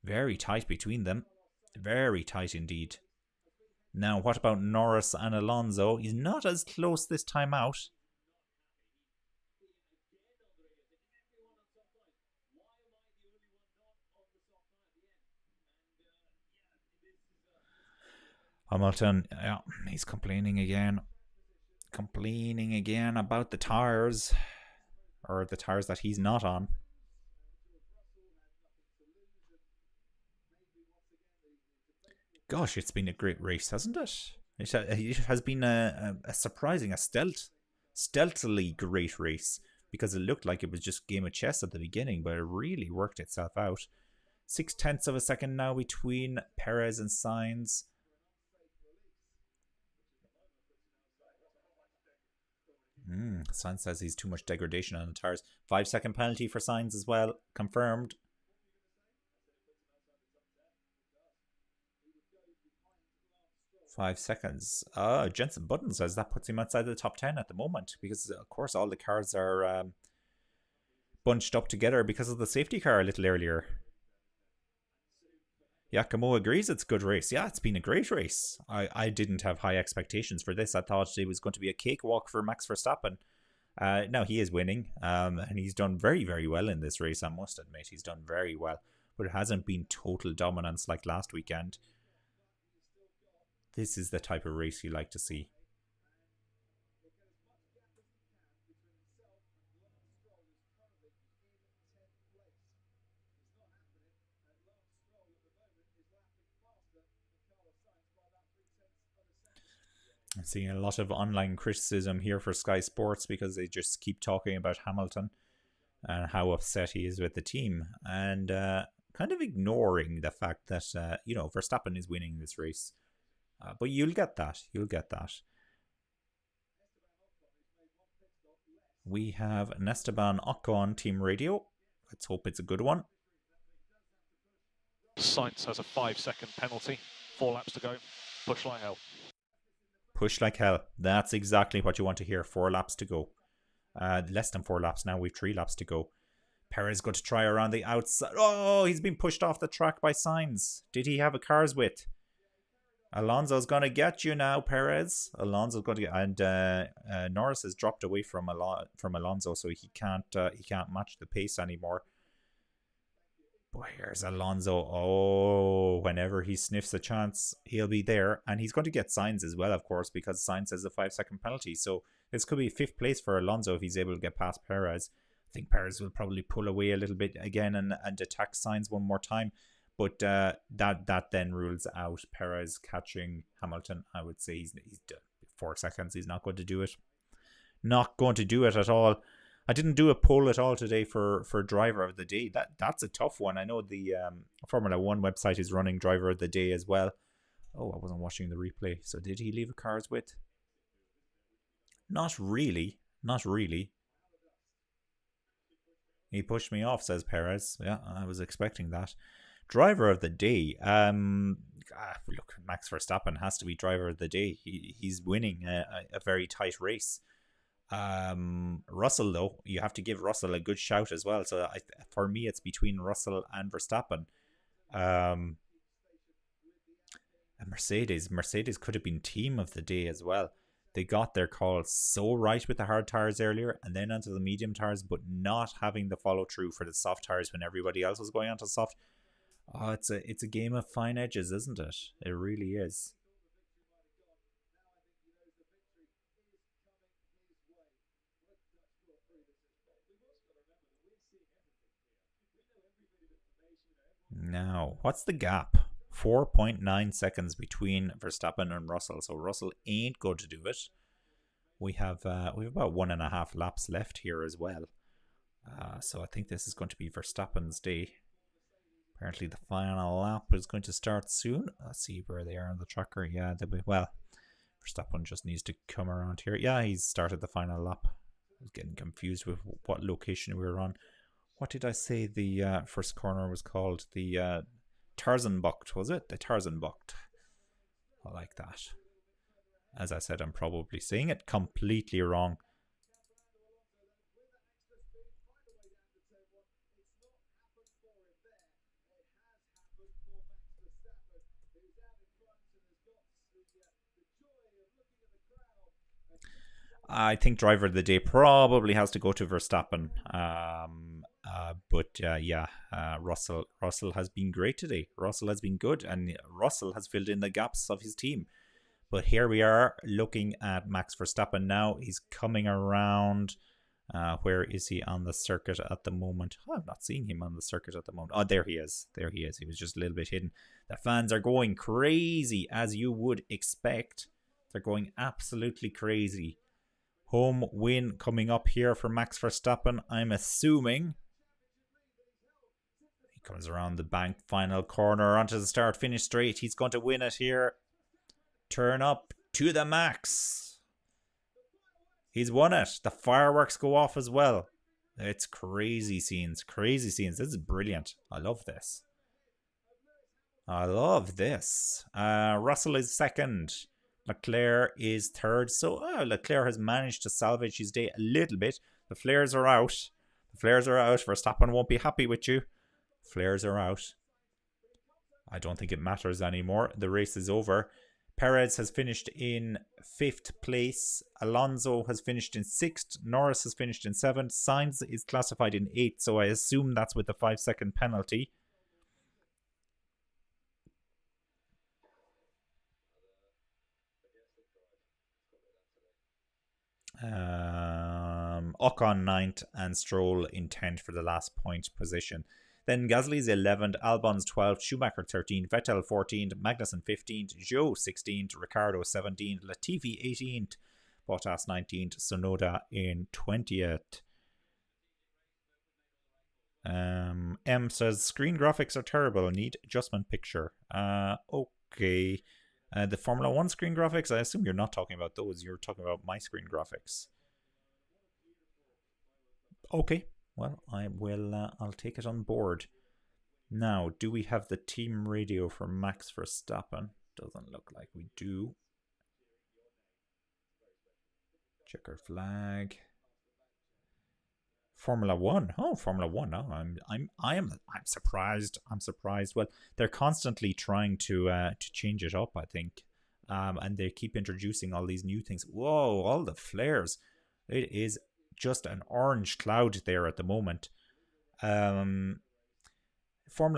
Very tight between them. Very tight indeed. Now, what about Norris and Alonso? He's not as close this time out. Hamilton, yeah, he's complaining again. Complaining again about the tyres. Or the tyres that he's not on. Gosh, it's been a great race, hasn't it? It has been a surprising, stealthily great race. Because it looked like it was just a game of chess at the beginning, but it really worked itself out. 0.6 of a second now between Perez and Sainz. Sainz says he's too much degradation on the tyres. 5-second penalty for Sainz as well. Confirmed. $5 Jensen Button says that puts him outside the top 10 at the moment. Because, of course, all the cars are bunched up together because of the safety car a little earlier. Yakimo agrees it's a good race. Yeah, it's been a great race. I didn't have high expectations for this. I thought it was going to be a cakewalk for Max Verstappen. Now he is winning, and he's done very, very well in this race, I must admit. He's done very well, but it hasn't been total dominance like last weekend. This is the type of race you like to see. I'm seeing a lot of online criticism here for Sky Sports because they just keep talking about Hamilton and how upset he is with the team, and kind of ignoring the fact that Verstappen is winning this race. But you'll get that. We have an Esteban Ocon team radio. Let's hope it's a good one. Sainz has a 5-second penalty. 4 laps to go. Push like hell. Push like hell. That's exactly what you want to hear. 4 laps to go. Less than 4 laps now. We've 3 laps to go. Perez got to try around the outside. Oh, he's been pushed off the track by Sainz. Did he have a car's width? Alonso's going to get you now, Perez. Alonso's going to get... And Norris has dropped away from Alonso, so he can't match the pace anymore. Boy, here's Alonso. Oh, whenever he sniffs a chance, he'll be there. And he's going to get Sainz as well, of course, because Sainz has a 5-second penalty. So this could be 5th place for Alonso if he's able to get past Perez. I think Perez will probably pull away a little bit again and attack Sainz one more time. But that then rules out Perez catching Hamilton. I would say he's done. 4 seconds. He's not going to do it. Not going to do it at all. I didn't do a poll at all today for driver of the day. That's a tough one. I know the Formula 1 website is running driver of the day as well. Oh, I wasn't watching the replay. So did he leave a car's width? Not really. Not really. He pushed me off, says Perez. Yeah, I was expecting that. Driver of the day. Look, Max Verstappen has to be driver of the day. He's winning a very tight race. Russell, though, you have to give Russell a good shout as well. So for me, it's between Russell and Verstappen. And Mercedes could have been team of the day as well. They got their call so right with the hard tires earlier and then onto the medium tires, but not having the follow through for the soft tires when everybody else was going onto soft. Oh, it's a game of fine edges, isn't it? It really is. Now, what's the gap? 4.9 seconds between Verstappen and Russell. So Russell ain't going to do it. We have about 1.5 laps left here as well. So I think this is going to be Verstappen's day. Apparently the final lap is going to start soon. Let's see where they are on the tracker. Yeah, well, Verstappen just needs to come around here. Yeah, he's started the final lap. I was getting confused with what location we were on. What did I say the first corner was called? The Tarzanbucht, was it? The Tarzanbucht. I like that. As I said, I'm probably saying it completely wrong. I think driver of the day probably has to go to Verstappen. Russell has been great today. Russell has been good, and Russell has filled in the gaps of his team. But here we are looking at Max Verstappen now. He's coming around. Where is he on the circuit at the moment? Oh, I'm not seeing him on the circuit at the moment. Oh, there he is. There he is. He was just a little bit hidden. The fans are going crazy, as you would expect. They're going absolutely crazy. Home win coming up here for Max Verstappen, I'm assuming. He comes around the bank, final corner, onto the start-finish straight. He's going to win it here. Turn up to the max. He's won it. The fireworks go off as well. It's crazy scenes. Crazy scenes. This is brilliant. I love this. I love this. Russell is second. Leclerc is third. So Leclerc has managed to salvage his day a little bit. The flares are out. The flares are out. Verstappen won't be happy with you. Flares are out. I don't think it matters anymore. The race is over. Perez has finished in 5th place. Alonso has finished in 6th. Norris has finished in 7th. Sainz is classified in 8th. So I assume that's with the 5-second penalty. Ocon 9th and Stroll in 10th for the last point position. Then Gasly's 11th, Albon's 12th, Schumacher 13th, Vettel 14th, Magnussen 15th, Zhou 16th, Ricciardo 17th, Latifi 18th, Bottas 19th, Tsunoda in 20th. M says screen graphics are terrible, need adjustment picture. Okay. The Formula 1 screen graphics, I assume you're not talking about those, you're talking about my screen graphics. Okay, well, I'll take it on board. Now, do we have the team radio for Max Verstappen? Doesn't look like we do. Checker flag. Formula 1. Oh, Formula 1. Oh, I'm surprised. I'm surprised. Well, they're constantly trying to change it up, I think. And they keep introducing all these new things. Whoa, all the flares. It is just an orange cloud there at the moment. Formula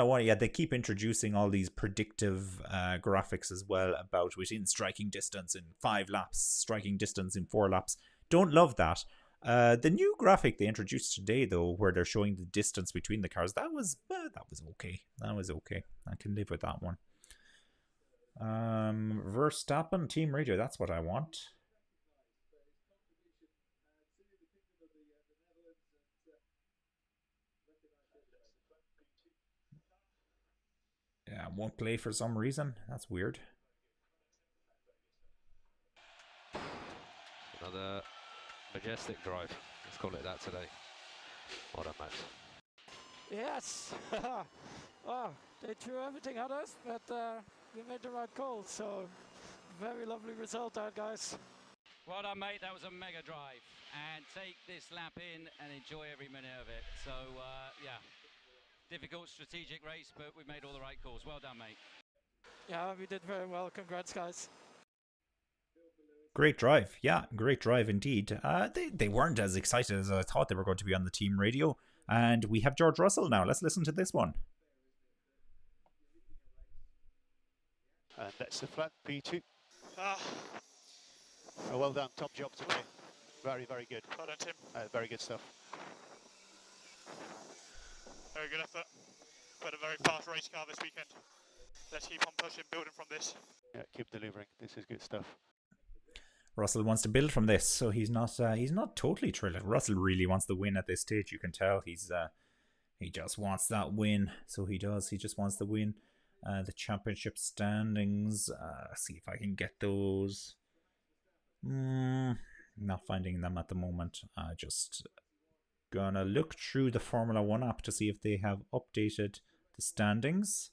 1, yeah, they keep introducing all these predictive graphics as well about within striking distance in 5 laps, striking distance in 4 laps. Don't love that. The new graphic they introduced today, though, where they're showing the distance between the cars, that was okay. That was okay. I can live with that one. Verstappen team radio. That's what I want. Yeah, won't play for some reason. That's weird. Another majestic drive. Let's call it that today. Well done, Max. Yes. Oh, they threw everything at us, but we made the right call. So very lovely result there, guys. Well done, mate. That was a mega drive. And take this lap in and enjoy every minute of it. So, yeah, difficult strategic race, but we made all the right calls. Well done, mate. Yeah, we did very well. Congrats, guys. Great drive. Yeah, great drive indeed. They weren't as excited as I thought they were going to be on the team radio. And we have George Russell now. Let's listen to this one. And that's the flat P2. Ah, Oh, well done. Top job today. Very, very good. well done, Tim. Very good stuff. Very good effort. Got a very fast race car this weekend. Let's keep on pushing, building from this. Yeah, keep delivering. This is good stuff. Russell wants to build from this, so he's not totally thrilled. Russell really wants the win at this stage. You can tell he just wants that win. So he does. He just wants the win. The championship standings. See if I can get those. Not finding them at the moment. Just gonna look through the Formula 1 app to see if they have updated the standings.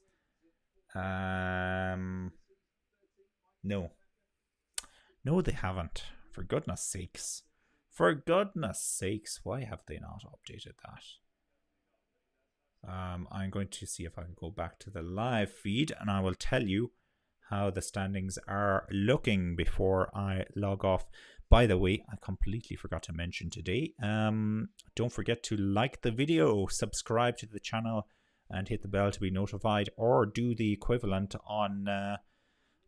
No, they haven't. For goodness sakes. For goodness sakes, why have they not updated that? I'm going to see if I can go back to the live feed and I will tell you how the standings are looking before I log off. By the way, I completely forgot to mention today, don't forget to like the video, subscribe to the channel and hit the bell to be notified, or do the equivalent on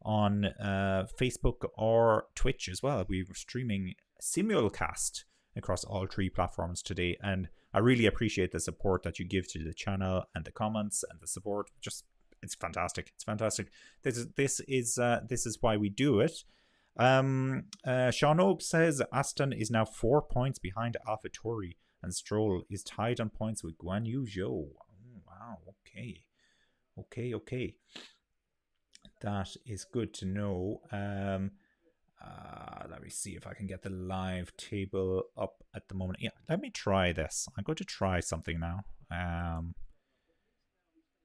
Facebook or Twitch as well. We're streaming simulcast across all three platforms today, and I really appreciate the support that you give to the channel and the comments and the support. Just it's fantastic. It's fantastic. This is why we do it. Sean Oak says Aston is now 4 points behind AlphaTauri, and Stroll is tied on points with Guan Yu Zhou. Oh, wow. Okay. That is good to know. Let me see if I can get the live table up at the moment. Yeah, let me try this. I'm going to try something now.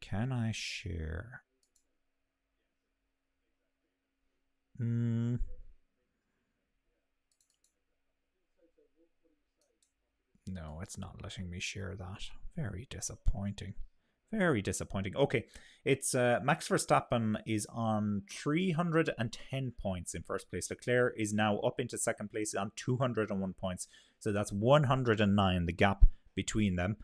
Can I share? No, it's not letting me share that. Very disappointing. Very disappointing. Okay, it's Max Verstappen is on 310 points in first place. Leclerc is now up into second place on 201 points. So that's 109, the gap between them.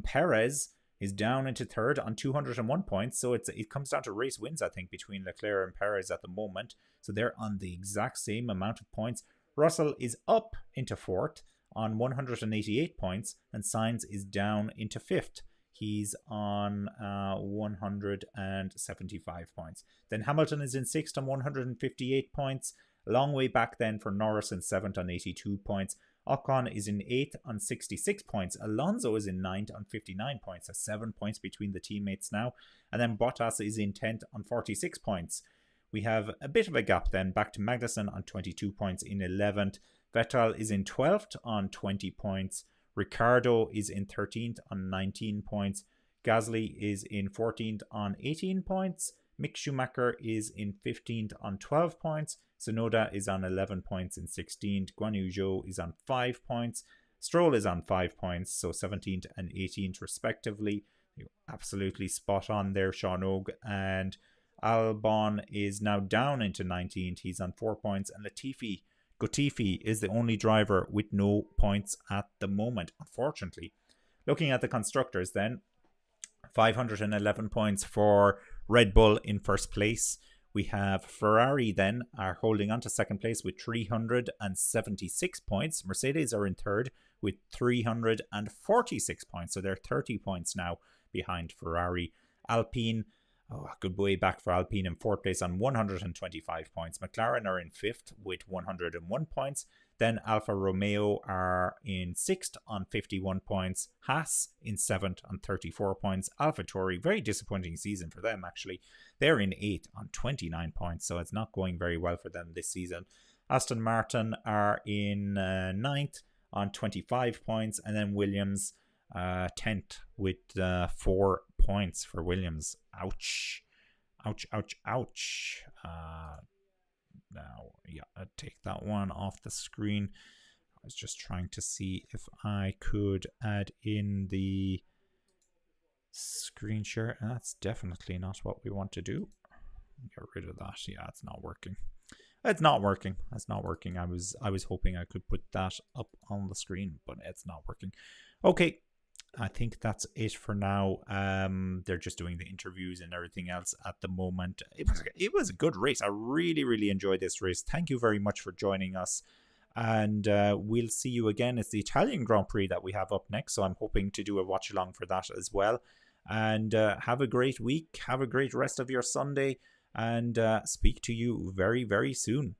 Perez is down into third on 201 points. So it comes down to race wins, I think, between Leclerc and Perez at the moment. So they're on the exact same amount of points. Russell is up into fourth on 188 points, and Sainz is down into fifth. He's on 175 points. Then Hamilton is in sixth on 158 points. A long way back then for Norris in seventh on 82 points. Ocon is in eighth on 66 points. Alonso is in ninth on 59 points. That's 7 points between the teammates now. And then Bottas is in 10th on 46 points. We have a bit of a gap then back to Magnussen on 22 points in 11th. Vettel is in 12th on 20 points. Ricardo is in 13th on 19 points. Gasly is in 14th on 18 points. Mick Schumacher is in 15th on 12 points. Tsunoda is on 11 points in 16th. Guan Yu Zhou is on 5 points. Stroll is on 5 points, so 17th and 18th respectively. You're absolutely spot on there, Sean Og. And Albon is now down into 19th. He's on 4 points. And Latifi is the only driver with no points at the moment, unfortunately. Looking at the constructors then, 511 points for Red Bull in first place. We have Ferrari then are holding on to second place with 376 points. Mercedes are in third with 346 points. So they're 30 points now behind Ferrari. Alpine, a good way back for Alpine in fourth place on 125 points. McLaren are in fifth with 101 points. Then Alfa Romeo are in sixth on 51 points. Haas in seventh on 34 points. AlphaTauri, very disappointing season for them actually. They're in eighth on 29 points, so it's not going very well for them this season. Aston Martin are in ninth on 25 points, and then Williams 10th with 4 points for Williams. Ouch. Ouch, ouch, ouch. Now, yeah, I'd take that one off the screen. I was just trying to see if I could add in the screen share. That's definitely not what we want to do. Get rid of that. Yeah, it's not working. It's not working. It's not working. I was hoping I could put that up on the screen, but it's not working. Okay, I think that's it for now. They're just doing the interviews and everything else at the moment. It was a good race. I really enjoyed this race. Thank you very much for joining us. And we'll see you again. It's the Italian Grand Prix that we have up next, so I'm hoping to do a watch along for that as well. And have a great week. Have a great rest of your Sunday. And speak to you very soon.